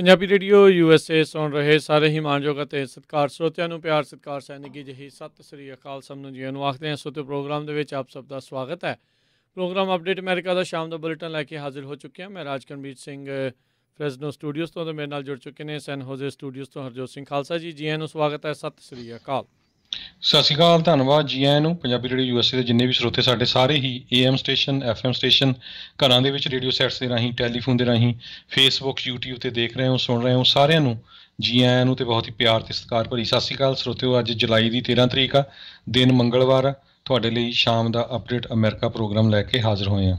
Punjabi radio USA ਸੁਣ ਰਹੇ ਸਾਰੇ ਹੀ ਮਾਣਯੋਗ ਅਤੇ ਸਤਿਕਾਰ ਸਰੋਤਿਆਂ ਨੂੰ ਪਿਆਰ ਸਤਿਕਾਰ ਸੈਨਿਕੀ ਜਿਹੀ ਸਤਿ ਸ੍ਰੀ ਅਕਾਲ ਸਭ ਨੂੰ ਜੀ ਨੂੰ ਆਖਦੇ ਹਾਂ। ਸੋਤੇ ਪ੍ਰੋਗਰਾਮ ਦੇ ਵਿੱਚ ਆਪ ਸਭ ਦਾ ਸਵਾਗਤ ਹੈ। ਪ੍ਰੋਗਰਾਮ ਅਪਡੇਟ ਅਮਰੀਕਾ ਦਾ ਸ਼ਾਮ ਦਾ ਬੁਲੇਟਿਨ ਲੈ ਕੇ ਹਾਜ਼ਰ ਹੋ ਚੁੱਕੇ ਹਾਂ। ਮੈਂ ਰਾਜਕਰਨਵੀਰ ਸਿੰਘ ਫਰੈਜ਼ਨੋ ਸਟੂਡੀਓਜ਼ ਤੋਂ ਮੇਰੇ ਨਾਲ ਜੁੜ ਚੁੱਕੇ ਨੇ ਸੈਨ ਹੋਜ਼ੇ ਸਟੂਡੀਓਜ਼ ਤੋਂ ਹਰਜੋਤ ਸਿੰਘ ਖਾਲਸਾ ਜੀ ਨੂੰ ਸਵਾਗਤ ਹੈ। ਸਤਿ ਸ੍ਰੀ ਅਕਾਲ। ਸਤਿ ਸ਼੍ਰੀ ਅਕਾਲ, ਧੰਨਵਾਦ ਜੀ ਆਇਆਂ ਨੂੰ। ਪੰਜਾਬੀ ਰੇਡੀਓ USA ਦੇ ਜਿੰਨੇ ਵੀ ਸਰੋਤੇ ਸਾਡੇ ਸਾਰੇ ਹੀ AM ਸਟੇਸ਼ਨ FM ਸਟੇਸ਼ਨ ਘਰਾਂ ਦੇ ਵਿੱਚ ਰੇਡੀਓ ਸੈਟਸ ਦੇ ਰਾਹੀਂ ਟੈਲੀਫੋਨ ਦੇ ਰਾਹੀਂ ਫੇਸਬੁੱਕ YouTube 'ਤੇ ਦੇਖ ਰਹੇ ਹੋ ਸੁਣ ਰਹੇ ਹੋ ਸਾਰਿਆਂ ਨੂੰ ਜੀ ਆਇਆਂ ਨੂੰ ਅਤੇ ਬਹੁਤ ਹੀ ਪਿਆਰ ਅਤੇ ਸਤਿਕਾਰ ਭਰੀ ਸਤਿ ਸ਼੍ਰੀ ਅਕਾਲ ਸਰੋਤਿਓ। ਅੱਜ ਜੁਲਾਈ ਦੀ 13 ਤਰੀਕ ਆ, ਦਿਨ ਮੰਗਲਵਾਰ ਆ। ਤੁਹਾਡੇ ਲਈ ਸ਼ਾਮ ਦਾ ਅਪਡੇਟ ਅਮਰੀਕਾ ਪ੍ਰੋਗਰਾਮ ਲੈ ਕੇ ਹਾਜ਼ਰ ਹੋਏ ਹਾਂ।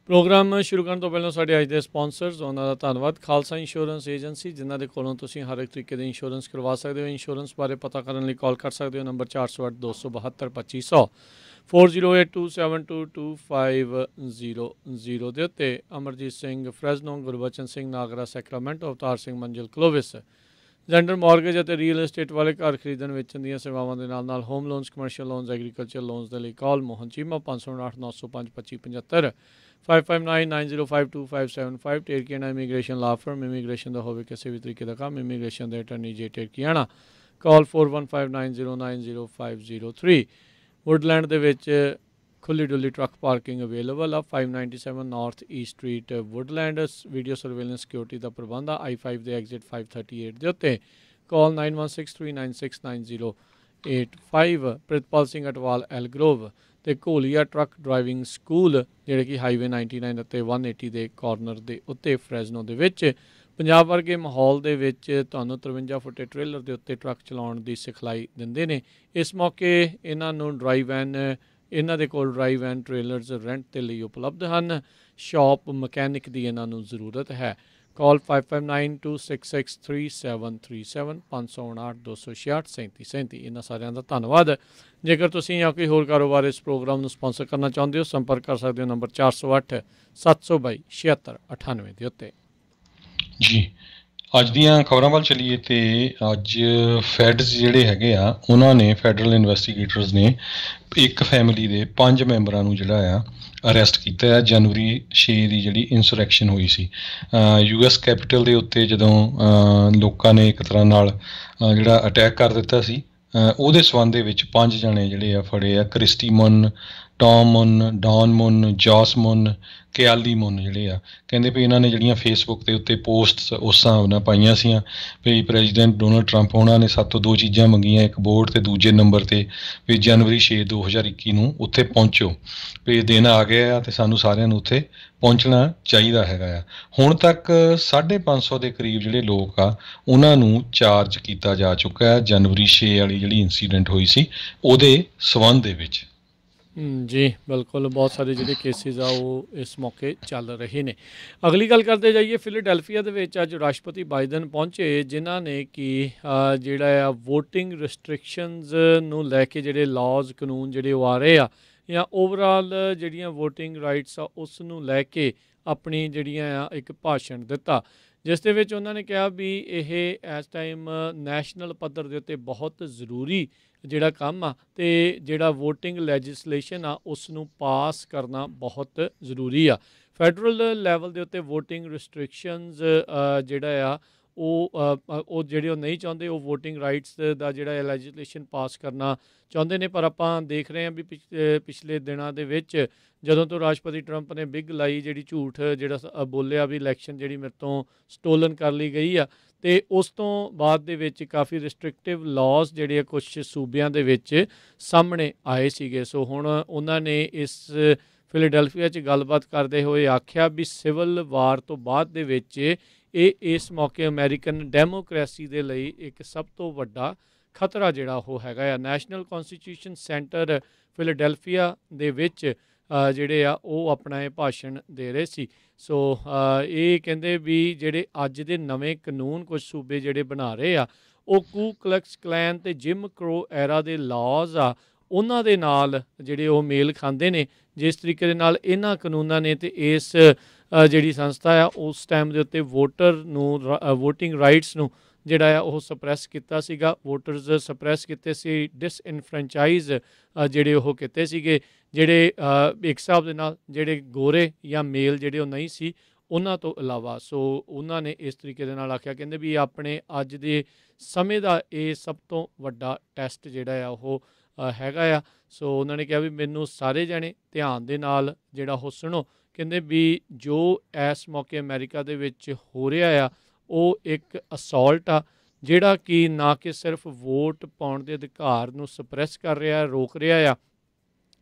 ਪ੍ਰੋਗਰਾਮ ਸ਼ੁਰੂ ਕਰਨ ਤੋਂ ਪਹਿਲਾਂ ਸਾਡੇ ਅੱਜ ਦੇ ਸਪਾਂਸਰਸ ਉਹਨਾਂ ਦਾ ਧੰਨਵਾਦ। ਖਾਲਸਾ ਇੰਸ਼ੋਰੈਂਸ ਏਜੰਸੀ ਜਿਨ੍ਹਾਂ ਦੇ ਕੋਲੋਂ ਤੁਸੀਂ ਹਰ ਇੱਕ ਤਰੀਕੇ ਦੇ ਇੰਸ਼ੋਰੈਂਸ ਕਰਵਾ ਸਕਦੇ ਹੋ। ਇੰਸ਼ੋਰੈਂਸ ਬਾਰੇ ਪਤਾ ਕਰਨ ਲਈ ਕਾਲ ਕਰ ਸਕਦੇ ਹੋ ਨੰਬਰ 408 272 2500 4082722500 ਦੇ ਉੱਤੇ। ਅਮਰਜੀਤ ਸਿੰਘ ਫਰੈਜ਼ਨੋ, ਗੁਰਬਚਨ ਸਿੰਘ ਨਾਗਰਾ ਸੈਕਰਾਮੈਂਟੋ, ਅਵਤਾਰ ਸਿੰਘ ਮੰਜ਼ਿਲ ਕਲੋਵਿਸ। ਜੈਂਡਰ ਮਾਰਗੇਜ ਅਤੇ ਰੀਅਲ ਏਸਟੇਟ ਵਾਲੇ ਘਰ ਖਰੀਦਣ ਵੇਚਣ ਦੀਆਂ ਸੇਵਾਵਾਂ ਦੇ ਨਾਲ home loans, commercial loans, agriculture loans ਦੇ ਲਈ ਕਾਲ ਮੋਹਨ ਚੀਮਾ 508 905 2575 5599052575 ਟੇਰਕੀਆਣਾ ਇਮੀਗ੍ਰੇਸ਼ਨ ਲਾ ਫਰਮ। ਇਮੀਗ੍ਰੇਸ਼ਨ ਦਾ ਹੋਵੇ ਕਿਸੇ ਵੀ ਤਰੀਕੇ ਦਾ ਕੰਮ, ਇਮੀਗ੍ਰੇਸ਼ਨ ਦੇ ਅਟਰਨੀ ਜੇ ਟੇਰਕੀਆਣਾ ਕਾਲ 4159090503। ਵੁੱਡਲੈਂਡ ਦੇ ਵਿੱਚ ਖੁੱਲੀ ਡੁੱਲੀ ਟਰੱਕ ਪਾਰਕਿੰਗ ਅਵੇਲੇਬਲ ਆ। 597 north east street Woodland. Video surveillance security ਦਾ ਪ੍ਰਬੰਧ ਆ I-5 ਦੇ ਐਗਜ਼ਿਟ 538 ਦੇ ਉੱਤੇ। ਕਾਲ 9163969085। ਪ੍ਰਿਤਪਾਲ ਸਿੰਘ ਅਟਵਾਲ ਐਲਗਰੋਵ ਅਤੇ ਘੋਲੀਆ ਟਰੱਕ ਡਰਾਈਵਿੰਗ ਸਕੂਲ ਜਿਹੜੇ ਕਿ ਹਾਈਵੇ 99 ਅਤੇ 180 ਦੇ ਕਾਰਨਰ ਦੇ ਉੱਤੇ ਫਰੈਜ਼ਨੋ ਦੇ ਵਿੱਚ। ਪੰਜਾਬ ਵਰਗੇ ਮਾਹੌਲ ਦੇ ਵਿੱਚ ਤੁਹਾਨੂੰ 53 ਫੁੱਟੇ ਟ੍ਰੇਲਰ ਦੇ ਉੱਤੇ ਟਰੱਕ ਚਲਾਉਣ ਦੀ ਸਿਖਲਾਈ ਦਿੰਦੇ ਨੇ। ਇਸ ਮੌਕੇ ਇਹਨਾਂ ਨੂੰ ਇਹਨਾਂ ਦੇ ਕੋਲ ਡਰਾਈਵ ਐਂਡ ਟ੍ਰੇਲਰਸ ਰੈਂਟ ਦੇ ਲਈ ਉਪਲਬਧ ਹਨ। ਸ਼ਾਪ ਮਕੈਨਿਕ ਦੀ ਇਹਨਾਂ ਨੂੰ ਜ਼ਰੂਰਤ ਹੈ। ਕਾਲ 5592663737 559 266 3737। ਇਹਨਾਂ ਸਾਰਿਆਂ ਦਾ ਧੰਨਵਾਦ। ਜੇਕਰ ਤੁਸੀਂ ਜਾਂ ਕੋਈ ਹੋਰ ਕਾਰੋਬਾਰ ਇਸ ਪ੍ਰੋਗਰਾਮ ਨੂੰ ਸਪਾਂਸਰ ਕਰਨਾ ਚਾਹੁੰਦੇ ਹੋ ਸੰਪਰਕ ਕਰ ਸਕਦੇ ਹੋ ਨੰਬਰ 408 722 7698 ਦੇ ਉੱਤੇ। ਜੀ ਅੱਜ ਦੀਆਂ ਖਬਰਾਂ ਵੱਲ ਚੱਲੀਏ ਤੇ ਅੱਜ ਫੈਡਸ ਜਿਹੜੇ ਹੈਗੇ ਆ ਉਹਨਾਂ ਨੇ ਫੈਡਰਲ ਇਨਵੈਸਟੀਗੇਟਰਸ ਨੇ ਇੱਕ ਫੈਮਿਲੀ ਦੇ 5 ਮੈਂਬਰਾਂ ਨੂੰ ਜਿਹੜਾ ਆ ਅਰੈਸਟ ਕੀਤਾ ਹੈ। ਜਨਵਰੀ 6 ਦੀ ਜਿਹੜੀ ਇੰਸੁਰੈਕਸ਼ਨ ਹੋਈ ਸੀ US ਕੈਪੀਟਲ ਦੇ ਉੱਤੇ, ਜਦੋਂ ਲੋਕਾਂ ਨੇ ਇੱਕ ਤਰ੍ਹਾਂ ਨਾਲ ਜਿਹੜਾ ਅਟੈਕ ਕਰ ਦਿੱਤਾ ਸੀ, ਉਹਦੇ ਸੰਬੰਧ ਦੇ ਵਿੱਚ 5 ਜਣੇ ਜਿਹੜੇ ਆ ਫੜੇ ਆ। ਕ੍ਰਿਸਟੀ ਮੁਨ, ਟੌਮ ਮੁਨ, ਡੌਨ ਮੁਨ, ਜੌਸ ਮੁਨ, ਕਿਆਲੀ ਮੁਨ ਜਿਹੜੇ ਆ। ਕਹਿੰਦੇ ਵੀ ਇਹਨਾਂ ਨੇ ਜਿਹੜੀਆਂ ਫੇਸਬੁੱਕ ਦੇ ਉੱਤੇ ਪੋਸਟਸ ਉਸ ਹਿਸਾਬ ਨਾਲ ਪਾਈਆਂ ਸੀਆਂ ਵੀ ਪ੍ਰੈਜ਼ੀਡੈਂਟ ਡੋਨਲਡ ਟਰੰਪ ਉਹਨਾਂ ਨੇ ਸਾਡੇ ਤੋਂ 2 ਚੀਜ਼ਾਂ ਮੰਗੀਆਂ, ਇੱਕ ਵੋਟ ਅਤੇ ਦੂਜੇ ਨੰਬਰ 'ਤੇ ਵੀ ਜਨਵਰੀ 6 2021 ਨੂੰ ਉੱਥੇ ਪਹੁੰਚੋ ਵੀ ਦਿਨ ਆ ਗਿਆ ਅਤੇ ਸਾਨੂੰ ਸਾਰਿਆਂ ਨੂੰ ਉੱਥੇ ਪਹੁੰਚਣਾ ਚਾਹੀਦਾ ਹੈਗਾ ਆ। ਹੁਣ ਤੱਕ 550 ਦੇ ਕਰੀਬ ਜਿਹੜੇ ਲੋਕ ਆ ਉਹਨਾਂ ਨੂੰ ਚਾਰਜ ਕੀਤਾ ਜਾ ਚੁੱਕਾ ਹੈ ਜਨਵਰੀ 6 ਵਾਲੀ ਜਿਹੜੀ ਇੰਸੀਡੈਂਟ ਹੋਈ ਸੀ ਉਹਦੇ ਸੰਬੰਧ ਦੇ ਵਿੱਚ। ਜੀ ਬਿਲਕੁਲ, ਬਹੁਤ ਸਾਰੇ ਜਿਹੜੇ ਕੇਸਿਸ ਆ ਉਹ ਇਸ ਮੌਕੇ ਚੱਲ ਰਹੇ ਨੇ। ਅਗਲੀ ਗੱਲ ਕਰਦੇ ਜਾਈਏ, ਫਿਲਾਡੈਲਫੀਆ ਦੇ ਵਿੱਚ ਅੱਜ ਰਾਸ਼ਟਰਪਤੀ ਬਾਈਡਨ ਪਹੁੰਚੇ ਜਿਨ੍ਹਾਂ ਨੇ ਕਿ ਜਿਹੜਾ ਆ ਵੋਟਿੰਗ ਰਿਸਟ੍ਰਿਕਸ਼ਨਸ ਨੂੰ ਲੈ ਕੇ ਜਿਹੜੇ ਲਾਜ਼ ਕਾਨੂੰਨ ਜਿਹੜੇ ਉਹ ਆ ਰਹੇ ਆ ਜਾਂ ਓਵਰਆਲ ਜਿਹੜੀਆਂ ਵੋਟਿੰਗ ਰਾਈਟਸ ਆ ਉਸ ਨੂੰ ਲੈ ਕੇ ਆਪਣੀ ਜਿਹੜੀਆਂ ਆ ਇੱਕ ਭਾਸ਼ਣ ਦਿੱਤਾ, ਜਿਸ ਦੇ ਵਿੱਚ ਉਹਨਾਂ ਨੇ ਕਿਹਾ ਵੀ ਇਹ ਇਸ ਟਾਈਮ ਨੈਸ਼ਨਲ ਪੱਧਰ ਦੇ ਉੱਤੇ ਬਹੁਤ ਜ਼ਰੂਰੀ ਜਿਹੜਾ ਕੰਮ ਆ ਅਤੇ ਜਿਹੜਾ ਵੋਟਿੰਗ ਲੈਜਿਸਲੇਸ਼ਨ ਆ ਉਸ ਨੂੰ ਪਾਸ ਕਰਨਾ ਬਹੁਤ ਜ਼ਰੂਰੀ ਆ। ਫੈਡਰਲ ਲੈਵਲ ਦੇ ਉੱਤੇ ਵੋਟਿੰਗ ਰਿਸਟ੍ਰਿਕਸ਼ਨਸ ਜਿਹੜਾ ਆ ਉਹ ਜਿਹੜੇ ਉਹ ਨਹੀਂ ਚਾਹੁੰਦੇ, ਉਹ ਵੋਟਿੰਗ ਰਾਈਟਸ ਦਾ ਜਿਹੜਾ ਲੈਜਿਸਲੇਸ਼ਨ ਪਾਸ ਕਰਨਾ ਚਾਹੁੰਦੇ ਨੇ। ਪਰ ਆਪਾਂ ਦੇਖ ਰਹੇ ਹਾਂ ਵੀ ਪਿਛਲੇ ਦਿਨਾਂ ਦੇ ਵਿੱਚ ਜਦੋਂ ਤੋਂ ਰਾਸ਼ਟਰਪਤੀ ਟਰੰਪ ਨੇ ਬਿੱਗ ਲਾਈ, ਜਿਹੜੀ ਝੂਠ ਜਿਹੜਾ ਬੋਲਿਆ ਵੀ ਇਲੈਕਸ਼ਨ ਜਿਹੜੀ ਮੇਰੇ ਤੋਂ ਸਟੋਲਨ ਕਰ ਲਈ ਗਈ ਆ, ਅਤੇ ਉਸ ਤੋਂ ਬਾਅਦ ਦੇ ਵਿੱਚ ਕਾਫੀ ਰਿਸਟ੍ਰਿਕਟਿਵ ਲਾਜ਼ ਜਿਹੜੇ ਆ ਕੁਛ ਸੂਬਿਆਂ ਦੇ ਵਿੱਚ ਸਾਹਮਣੇ ਆਏ ਸੀਗੇ। ਸੋ ਹੁਣ ਉਹਨਾਂ ਨੇ ਇਸ ਫਿਲਾਡੈਲਫੀਆ 'ਚ ਗੱਲਬਾਤ ਕਰਦੇ ਹੋਏ ਆਖਿਆ ਵੀ ਸਿਵਲ ਵਾਰ ਤੋਂ ਬਾਅਦ ਦੇ ਵਿੱਚ ਇਹ ਇਸ ਮੌਕੇ ਅਮਰੀਕਨ ਡੈਮੋਕ੍ਰੇਸੀ ਦੇ ਲਈ ਇੱਕ ਸਭ ਤੋਂ ਵੱਡਾ ਖਤਰਾ ਜਿਹੜਾ ਉਹ ਹੈਗਾ ਆ। ਨੈਸ਼ਨਲ ਕੌਨਸਟੀਟਿਊਸ਼ਨ ਸੈਂਟਰ ਫਿਲਾਡੈਲਫੀਆ ਦੇ ਵਿੱਚ ਜਿਹੜੇ ਆ ਉਹ ਆਪਣਾ ਇਹ ਭਾਸ਼ਣ ਦੇ ਰਹੇ ਸੀ। ਸੋ ਇਹ ਕਹਿੰਦੇ ਵੀ ਜਿਹੜੇ ਅੱਜ ਦੇ ਨਵੇਂ ਕਾਨੂੰਨ ਕੁਝ ਸੂਬੇ ਜਿਹੜੇ ਬਣਾ ਰਹੇ ਆ ਉਹ ਕੂ ਕਲਕਸ ਕਲੈਨ ਅਤੇ ਜਿਮ ਕਰੋ ਐਰਾ ਦੇ ਲਾਜ਼ ਆ ਉਹਨਾਂ ਦੇ ਨਾਲ ਜਿਹੜੇ ਉਹ ਮੇਲ ਖਾਂਦੇ ਨੇ। ਜਿਸ ਤਰੀਕੇ ਦੇ ਨਾਲ ਇਹਨਾਂ ਕਾਨੂੰਨਾਂ ਨੇ ਅਤੇ ਇਸ ਜਿਹੜੀ ਸੰਸਥਾ ਆ ਉਸ ਟਾਈਮ ਦੇ ਉੱਤੇ ਵੋਟਿੰਗ ਰਾਈਟਸ ਨੂੰ ਜਿਹੜਾ ਆ ਉਹ ਸਪਰੈਸ ਕੀਤਾ ਸੀਗਾ, ਵੋਟਰਸ ਸਪਰੈਸ ਕੀਤੇ ਸੀ, ਡਿਸਇਨਫਰੈਂਚਾਈਜ਼ ਜਿਹੜੇ ਉਹ ਕੀਤੇ ਸੀਗੇ, ਜਿਹੜੇ ਇੱਕ ਹਿਸਾਬ ਦੇ ਨਾਲ ਜਿਹੜੇ ਗੋਰੇ ਜਾਂ ਮੇਲ ਜਿਹੜੇ ਉਹ ਨਹੀਂ ਸੀ ਉਹਨਾਂ ਤੋਂ ਇਲਾਵਾ। ਸੋ ਉਹਨਾਂ ਨੇ ਇਸ ਤਰੀਕੇ ਦੇ ਨਾਲ ਆਖਿਆ, ਕਹਿੰਦੇ ਵੀ ਆਪਣੇ ਅੱਜ ਦੇ ਸਮੇਂ ਦਾ ਇਹ ਸਭ ਤੋਂ ਵੱਡਾ ਟੈਸਟ ਜਿਹੜਾ ਆ ਉਹ ਹੈਗਾ ਆ। ਸੋ ਉਹਨਾਂ ਨੇ ਕਿਹਾ ਵੀ ਮੈਨੂੰ ਸਾਰੇ ਜਾਣੇ ਧਿਆਨ ਦੇ ਨਾਲ ਜਿਹੜਾ ਉਹ ਸੁਣੋ, ਕਹਿੰਦੇ ਵੀ ਜੋ ਇਸ ਮੌਕੇ ਅਮਰੀਕਾ ਦੇ ਵਿੱਚ ਹੋ ਰਿਹਾ ਆ ਉਹ ਇੱਕ ਅਸੌਲਟ ਆ, ਜਿਹੜਾ ਕਿ ਨਾ ਕਿ ਸਿਰਫ ਵੋਟ ਪਾਉਣ ਦੇ ਅਧਿਕਾਰ ਨੂੰ ਸਪਰੈਸ ਕਰ ਰਿਹਾ, ਰੋਕ ਰਿਹਾ ਆ,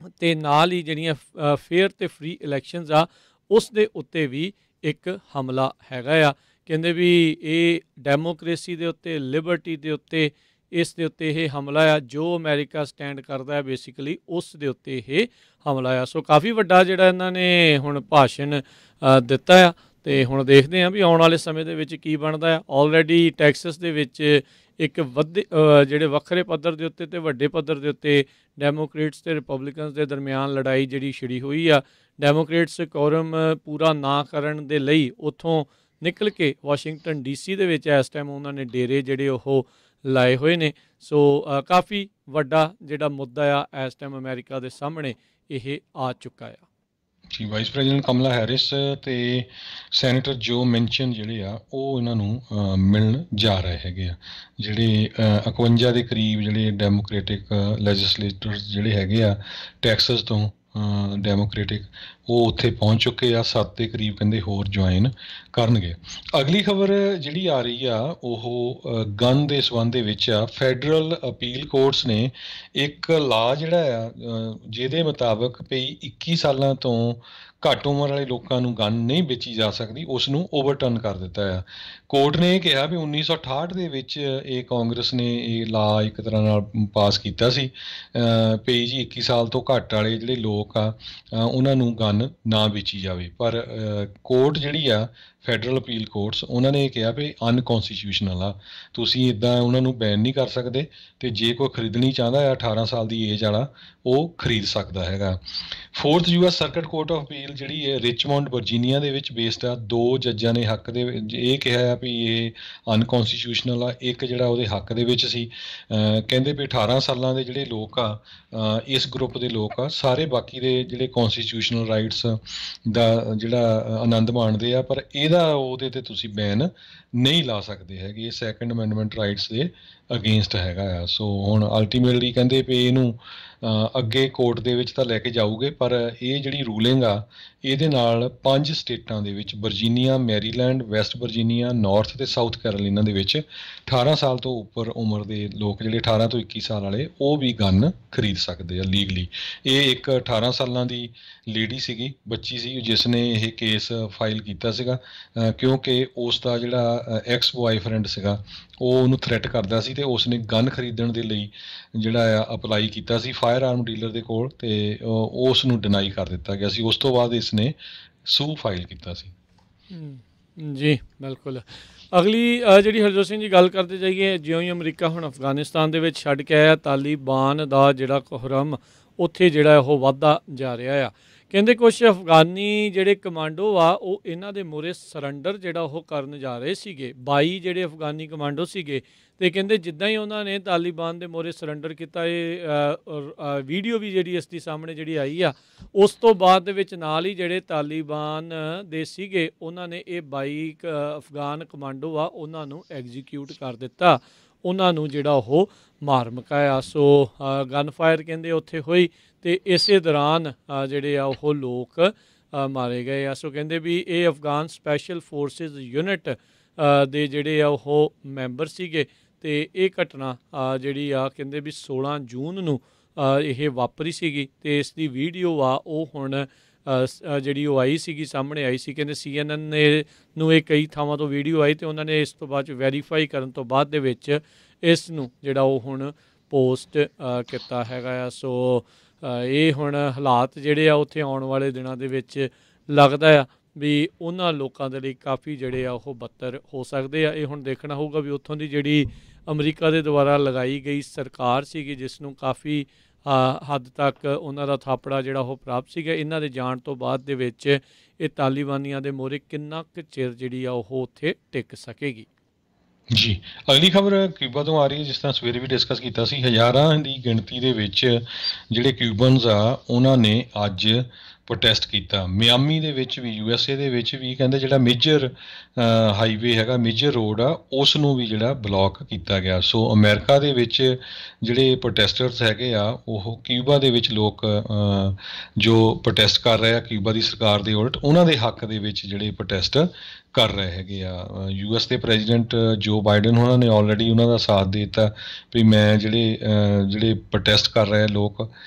ਅਤੇ ਨਾਲ ਹੀ ਜਿਹੜੀਆਂ ਫੇਅਰ ਅਤੇ ਫਰੀ ਇਲੈਕਸ਼ਨਸ ਆ ਉਸ ਦੇ ਉੱਤੇ ਵੀ ਇੱਕ ਹਮਲਾ ਹੈਗਾ ਆ। ਕਹਿੰਦੇ ਵੀ ਇਹ ਡੈਮੋਕ੍ਰੇਸੀ ਦੇ ਉੱਤੇ, ਲਿਬਰਟੀ ਦੇ ਉੱਤੇ, ਇਸ ਦੇ ਉੱਤੇ ਇਹ ਹਮਲਾ ਆ। ਜੋ ਅਮਰੀਕਾ ਸਟੈਂਡ ਕਰਦਾ ਹੈ ਬੇਸਿਕਲੀ ਉਸ ਦੇ ਉੱਤੇ ਇਹ ਹਮਲਾ ਆ। ਸੋ ਕਾਫੀ ਵੱਡਾ ਜਿਹੜਾ ਇਹਨਾਂ ਨੇ ਹੁਣ ਭਾਸ਼ਣ ਦਿੱਤਾ ਆ, ਅਤੇ ਹੁਣ ਦੇਖਦੇ ਹਾਂ ਵੀ ਆਉਣ ਵਾਲੇ ਸਮੇਂ ਦੇ ਵਿੱਚ ਕੀ ਬਣਦਾ ਆ। ਆਲਰੇਡੀ ਟੈਕਸਸ ਦੇ ਵਿੱਚ ਇੱਕ ਜਿਹੜੇ ਵੱਖਰੇ ਪੱਧਰ ਦੇ ਉੱਤੇ ਅਤੇ ਵੱਡੇ ਪੱਧਰ ਦੇ ਉੱਤੇ ਡੈਮੋਕਰੇਟਸ ਅਤੇ ਰਿਪਬਲਿਕਨਸ ਦੇ ਦਰਮਿਆਨ ਲੜਾਈ ਜਿਹੜੀ ਛਿੜੀ ਹੋਈ ਆ। ਡੈਮੋਕਰੇਟਸ ਕੋਰਮ ਪੂਰਾ ਨਾ ਕਰਨ ਦੇ ਲਈ ਉੱਥੋਂ ਨਿਕਲ ਕੇ ਵਾਸ਼ਿੰਗਟਨ DC ਦੇ ਵਿੱਚ ਇਸ ਟਾਈਮ ਉਹਨਾਂ ਨੇ ਡੇਰੇ ਜਿਹੜੇ ਉਹ ਲਾਏ ਹੋਏ ਨੇ। ਸੋ ਕਾਫੀ ਵੱਡਾ ਜਿਹੜਾ ਮੁੱਦਾ ਆ ਇਸ ਟਾਈਮ ਅਮਰੀਕਾ ਦੇ ਸਾਹਮਣੇ ਇਹ ਆ ਚੁੱਕਾ ਆ। ਜੀ, ਵਾਈਸ ਪ੍ਰੈਜ਼ੀਡੈਂਟ ਕਮਲਾ ਹੈਰਿਸ ਤੇ ਸੈਨੇਟਰ ਜੋ ਮੈਨਸ਼ਨ ਜਿਹੜੇ ਆ ਉਹ ਇਹਨਾਂ ਨੂੰ ਮਿਲਣ ਜਾ ਰਹੇ ਹੈਗੇ ਆ। ਜਿਹੜੇ 51 ਦੇ ਕਰੀਬ ਜਿਹੜੇ ਡੈਮੋਕ੍ਰੇਟਿਕ ਲੈਜਿਸਲੇਟਰਸ ਜਿਹੜੇ ਹੈਗੇ ਆ ਟੈਕਸਸ ਤੋਂ ਡੈਮੋਕ੍ਰੇਟਿਕ, ਉਹ ਉੱਥੇ ਪਹੁੰਚ ਚੁੱਕੇ ਆ। 7 ਦੇ ਕਰੀਬ ਕਹਿੰਦੇ ਹੋਰ ਜੁਆਇਨ ਕਰਨਗੇ। ਅਗਲੀ ਖਬਰ ਜਿਹੜੀ ਆ ਰਹੀ ਆ ਉਹ ਗਨ ਦੇ ਸੰਬੰਧ ਦੇ ਵਿੱਚ ਆ। ਫੈਡਰਲ ਅਪੀਲ ਕੋਰਟਸ ਨੇ ਇੱਕ ਲਾ ਜਿਹੜਾ ਆ ਜਿਹਦੇ ਮੁਤਾਬਕ ਵੀ 21 ਸਾਲਾਂ ਤੋਂ ਘੱਟ ਉਮਰ ਵਾਲੇ ਲੋਕਾਂ ਨੂੰ ਗਨ ਨਹੀਂ ਵੇਚੀ ਜਾ ਸਕਦੀ, ਉਸ ਨੂੰ ਓਵਰਟਰਨ ਕਰ ਦਿੱਤਾ ਆ। ਕੋਰਟ ਨੇ ਇਹ ਕਿਹਾ ਵੀ 1968 ਦੇ ਵਿੱਚ ਇਹ ਕਾਂਗਰਸ ਨੇ ਇਹ ਲਾ ਇੱਕ ਤਰ੍ਹਾਂ ਨਾਲ ਪਾਸ ਕੀਤਾ ਸੀ ਵੀ ਜੀ 21 ਸਾਲ ਤੋਂ ਘੱਟ ਵਾਲੇ ਜਿਹੜੇ ਲੋਕ ਆ ਉਹਨਾਂ ਨੂੰ ਗਨ ਨਾ ਵੇਚੀ ਜਾਵੇ। ਪਰ ਕੋਰਟ ਜਿਹੜੀ ਆ ਫੈਡਰਲ ਅਪੀਲ ਕੋਰਟਸ, ਉਹਨਾਂ ਨੇ ਇਹ ਕਿਹਾ ਵੀ ਅਨਕੌਂਸਟੀਟਿਊਸ਼ਨਲ ਆ, ਤੁਸੀਂ ਇੱਦਾਂ ਉਹਨਾਂ ਨੂੰ ਬੈਨ ਨਹੀਂ ਕਰ ਸਕਦੇ, ਅਤੇ ਜੇ ਕੋਈ ਖਰੀਦਣੀ ਚਾਹੁੰਦਾ ਆ 18 ਸਾਲ ਦੀ ਏਜ ਵਾਲਾ ਉਹ ਖਰੀਦ ਸਕਦਾ ਹੈਗਾ। 4th US circuit court of appeal ਜਿਹੜੀ ਹੈ ਰਿਚਮੌਂਡ ਵਰਜੀਨੀਆ ਦੇ ਵਿੱਚ ਬੇਸਡ ਆ। 2 ਜੱਜਾਂ ਨੇ ਹੱਕ ਦੇ ਵਿੱਚ ਇਹ ਕਿਹਾ ਆ ਵੀ ਇਹ ਅਨਕੌਂਸਟੀਟਿਊਸ਼ਨਲ ਆ, ਇੱਕ ਜਿਹੜਾ ਉਹਦੇ ਹੱਕ ਦੇ ਵਿੱਚ ਸੀ। ਕਹਿੰਦੇ ਵੀ 18 ਸਾਲਾਂ ਦੇ ਜਿਹੜੇ ਲੋਕ ਆ ਇਸ ਗਰੁੱਪ ਦੇ ਲੋਕ ਆ ਸਾਰੇ ਬਾਕੀ ਦੇ ਜਿਹੜੇ ਕੌਂਸਟੀਟਿਊਸ਼ਨਲ ਰਾਈਟਸ ਦਾ ਜਿਹੜਾ ਆਨੰਦ ਮਾਣਦੇ ਆ, ਪਰ ਇਹਦਾ ਉਹਦੇ 'ਤੇ ਤੁਸੀਂ ਬੈਨ ਨਹੀਂ ਲਾ ਸਕਦੇ ਹੈਗੇ। ਇਹ ਸੈਕੰਡ ਅਮੈਂਡਮੈਂਟ ਰਾਈਟਸ ਦੇ ਅਗੇਂਸਟ ਹੈਗਾ ਆ। ਸੋ ਹੁਣ ਅਲਟੀਮੇਟਲੀ ਕਹਿੰਦੇ ਵੀ ਇਹਨੂੰ ਅੱਗੇ ਕੋਰਟ ਦੇ ਵਿੱਚ ਤਾਂ ਲੈ ਕੇ ਜਾਊਗੇ, ਪਰ ਇਹ ਜਿਹੜੀ ਰੂਲਿੰਗ ਆ ਇਹਦੇ ਨਾਲ 5 ਸਟੇਟਾਂ ਦੇ ਵਿੱਚ Virginia, Maryland, West Virginia, north ਅਤੇ ਸਾਊਥ ਕੈਰੋਲੀਨਾ ਦੇ ਵਿੱਚ 18 ਸਾਲ ਤੋਂ ਉੱਪਰ ਉਮਰ ਦੇ ਲੋਕ ਜਿਹੜੇ 18 ਤੋਂ 21 ਸਾਲ ਵਾਲੇ ਉਹ ਵੀ ਗਨ ਖਰੀਦ ਸਕਦੇ ਆ ਲੀਗਲੀ। ਇਹ ਇੱਕ 18 ਸਾਲਾਂ ਦੀ ਲੇਡੀ ਸੀਗੀ, ਬੱਚੀ ਸੀ, ਜਿਸ ਨੇ ਇਹ ਕੇਸ ਫਾਈਲ ਕੀਤਾ ਸੀਗਾ ਕਿਉਂਕਿ ਉਸ ਦਾ ਜਿਹੜਾ ਐਕਸ ਬॉयਫ੍ਰੈਂਡ ਸੀਗਾ ਉਹ ਉਹਨੂੰ ਥ੍ਰੈਟ ਕਰਦਾ ਸੀ, ਅਤੇ ਉਸ ਨੇ ਗਨ ਖਰੀਦਣ ਦੇ ਲਈ ਜਿਹੜਾ ਆ ਅਪਲਾਈ ਕੀਤਾ ਸੀ ਫਾਇਰ ਆਰਮ ਡੀਲਰ ਦੇ ਕੋਲ, ਅਤੇ ਉਸ ਨੂੰ ਡਿਨਾਈ ਕਰ ਦਿੱਤਾ ਗਿਆ ਸੀ। ਉਸ ਤੋਂ ਬਾਅਦ ਇਸ ਨੇ ਸੂ ਫਾਈਲ ਕੀਤਾ ਸੀ। ਜੀ ਬਿਲਕੁਲ। ਅਗਲੀ ਜਿਹੜੀ ਹਰਜੋਤ ਸਿੰਘ ਜੀ ਗੱਲ ਕਰਦੇ ਜਾਈਏ, ਜਿਉਂ ਹੀ ਅਮਰੀਕਾ ਹੁਣ ਅਫਗਾਨਿਸਤਾਨ ਦੇ ਵਿੱਚ ਛੱਡ ਕੇ ਆਇਆ, ਤਾਲੀਬਾਨ ਦਾ ਜਿਹੜਾ ਕੋਹਰਮ ਉੱਥੇ ਜਿਹੜਾ ਉਹ ਵੱਧਦਾ ਜਾ ਰਿਹਾ ਆ। ਕਹਿੰਦੇ ਕੁਛ ਅਫਗਾਨੀ ਜਿਹੜੇ ਕਮਾਂਡੋ ਆ ਉਹ ਇਹਨਾਂ ਦੇ ਮੂਹਰੇ ਸਰੈਂਡਰ ਜਿਹੜਾ ਉਹ ਕਰਨ ਜਾ ਰਹੇ ਸੀਗੇ। 22 ਜਿਹੜੇ ਅਫਗਾਨੀ ਕਮਾਂਡੋ ਸੀਗੇ, ਅਤੇ ਕਹਿੰਦੇ ਜਿੱਦਾਂ ਹੀ ਉਹਨਾਂ ਨੇ ਤਾਲੀਬਾਨ ਦੇ ਮੂਹਰੇ ਸਰੈਂਡਰ ਕੀਤਾ, ਇਹ ਵੀਡੀਓ ਵੀ ਜਿਹੜੀ ਇਸ ਦੀ ਸਾਹਮਣੇ ਜਿਹੜੀ ਆਈ ਆ, ਉਸ ਤੋਂ ਬਾਅਦ ਦੇ ਵਿੱਚ ਨਾਲ ਹੀ ਜਿਹੜੇ ਤਾਲੀਬਾਨ ਦੇ ਸੀਗੇ ਉਹਨਾਂ ਨੇ ਇਹ 22 ਅਫਗਾਨ ਕਮਾਂਡੋ ਆ ਉਹਨਾਂ ਨੂੰ ਐਗਜ਼ੀਕਿਊਟ ਕਰ ਦਿੱਤਾ, ਉਹਨਾਂ ਨੂੰ ਜਿਹੜਾ ਉਹ ਮਾਰ ਮੁਕਾਇਆ। ਸੋ ਗਨ ਫਾਇਰ ਕਹਿੰਦੇ ਉੱਥੇ ਹੋਈ, ਅਤੇ ਇਸੇ ਦੌਰਾਨ ਜਿਹੜੇ ਆ ਉਹ ਲੋਕ ਮਾਰੇ ਗਏ ਆ। ਸੋ ਕਹਿੰਦੇ ਵੀ ਇਹ ਅਫਗਾਨ ਸਪੈਸ਼ਲ ਫੋਰਸਿਸ ਯੂਨਿਟ ਦੇ ਜਿਹੜੇ ਆ ਉਹ ਮੈਂਬਰ ਸੀਗੇ, ਅਤੇ ਇਹ ਘਟਨਾ ਜਿਹੜੀ ਆ ਕਹਿੰਦੇ ਵੀ 16 ਜੂਨ ਨੂੰ ਇਹ ਵਾਪਰੀ ਸੀਗੀ, ਅਤੇ ਇਸ ਦੀ ਵੀਡੀਓ ਆ ਉਹ ਹੁਣ ਜਿਹੜੀ ਉਹ ਆਈ ਸੀਗੀ, ਸਾਹਮਣੇ ਆਈ ਸੀ। ਕਹਿੰਦੇ CNN ਨੇ ਨੂੰ ਇਹ ਕਈ ਥਾਵਾਂ ਤੋਂ ਵੀਡੀਓ ਆਈ, ਅਤੇ ਉਹਨਾਂ ਨੇ ਇਸ ਤੋਂ ਬਾਅਦ 'ਚ ਵੈਰੀਫਾਈ ਕਰਨ ਤੋਂ ਬਾਅਦ ਦੇ ਵਿੱਚ ਇਸ ਨੂੰ ਜਿਹੜਾ ਉਹ ਹੁਣ ਪੋਸਟ ਕੀਤਾ ਹੈਗਾ ਆ। ਸੋ ਇਹ ਹੁਣ ਹਾਲਾਤ ਜਿਹੜੇ ਆ ਉੱਥੇ ਆਉਣ ਵਾਲੇ ਦਿਨਾਂ ਦੇ ਵਿੱਚ ਲੱਗਦਾ ਆ ਵੀ ਉਹਨਾਂ ਲੋਕਾਂ ਦੇ ਲਈ ਕਾਫੀ ਜਿਹੜੇ ਆ ਉਹ ਬੱਤਰ ਹੋ ਸਕਦੇ ਆ। ਇਹ ਹੁਣ ਦੇਖਣਾ ਹੋਊਗਾ ਵੀ ਉੱਥੋਂ ਦੀ ਜਿਹੜੀ ਅਮਰੀਕਾ ਦੇ ਦੁਆਰਾ ਲਗਾਈ ਗਈ ਸਰਕਾਰ ਸੀਗੀ, ਜਿਸ ਨੂੰ ਕਾਫੀ ਹੱਦ ਤੱਕ ਉਹਨਾਂ ਦਾ ਥਾਪੜਾ ਜਿਹੜਾ ਉਹ ਪ੍ਰਾਪਤ ਸੀਗਾ, ਇਹਨਾਂ ਦੇ ਜਾਣ ਤੋਂ ਬਾਅਦ ਦੇ ਵਿੱਚ ਇਹ ਤਾਲੀਬਾਨੀਆਂ ਦੇ ਮੋਹਰੇ ਕਿੰਨਾ ਕੁ ਚਿਰ ਜਿਹੜੀ ਆ ਉਹ ਉੱਥੇ ਟਿਕ ਸਕੇਗੀ। ਜੀ, ਅਗਲੀ ਖਬਰ ਕਿਊਬਾ ਤੋਂ ਆ ਰਹੀ ਹੈ। ਜਿਸ ਤਰ੍ਹਾਂ ਸਵੇਰੇ ਵੀ ਡਿਸਕਸ ਕੀਤਾ ਸੀ, ਹਜ਼ਾਰਾਂ ਦੀ ਗਿਣਤੀ ਦੇ ਵਿੱਚ ਜਿਹੜੇ ਕਿਊਬਨਸ ਆ ਉਹਨਾਂ ਨੇ ਅੱਜ ਪ੍ਰੋਟੈਸਟ ਕੀਤਾ। ਮਿਆਮੀ ਦੇ ਵਿੱਚ ਵੀ, USA ਦੇ ਵਿੱਚ ਵੀ ਕਹਿੰਦੇ ਜਿਹੜਾ ਮੇਜਰ ਹਾਈਵੇ ਹੈਗਾ, ਮੇਜਰ ਰੋਡ ਆ, ਉਸ ਨੂੰ ਵੀ ਜਿਹੜਾ ਬਲੋਕ ਕੀਤਾ ਗਿਆ। ਸੋ ਅਮਰੀਕਾ ਦੇ ਵਿੱਚ ਜਿਹੜੇ ਪ੍ਰੋਟੈਸਟਰਸ ਹੈਗੇ ਆ, ਉਹ ਕਿਊਬਾ ਦੇ ਵਿੱਚ ਲੋਕ ਜੋ ਪ੍ਰੋਟੈਸਟ ਕਰ ਰਹੇ ਆ ਕਿਊਬਾ ਦੀ ਸਰਕਾਰ ਦੇ ਉਲਟ, ਉਹਨਾਂ ਦੇ ਹੱਕ ਦੇ ਵਿੱਚ ਜਿਹੜੇ ਪ੍ਰੋਟੈਸਟ ਕਰ ਰਹੇ ਹੈਗੇ ਆ। US ਦੇ ਪ੍ਰੈਜ਼ੀਡੈਂਟ ਜੋ ਬਾਈਡਨ ਉਹਨਾਂ ਨੇ ਆਲਰੇਡੀ ਉਹਨਾਂ ਦਾ ਸਾਥ ਦੇ ਦਿੱਤਾ ਵੀ ਮੈਂ ਜਿਹੜੇ ਪ੍ਰੋਟੈਸਟ ਕਰ ਰਹੇ ਲੋਕ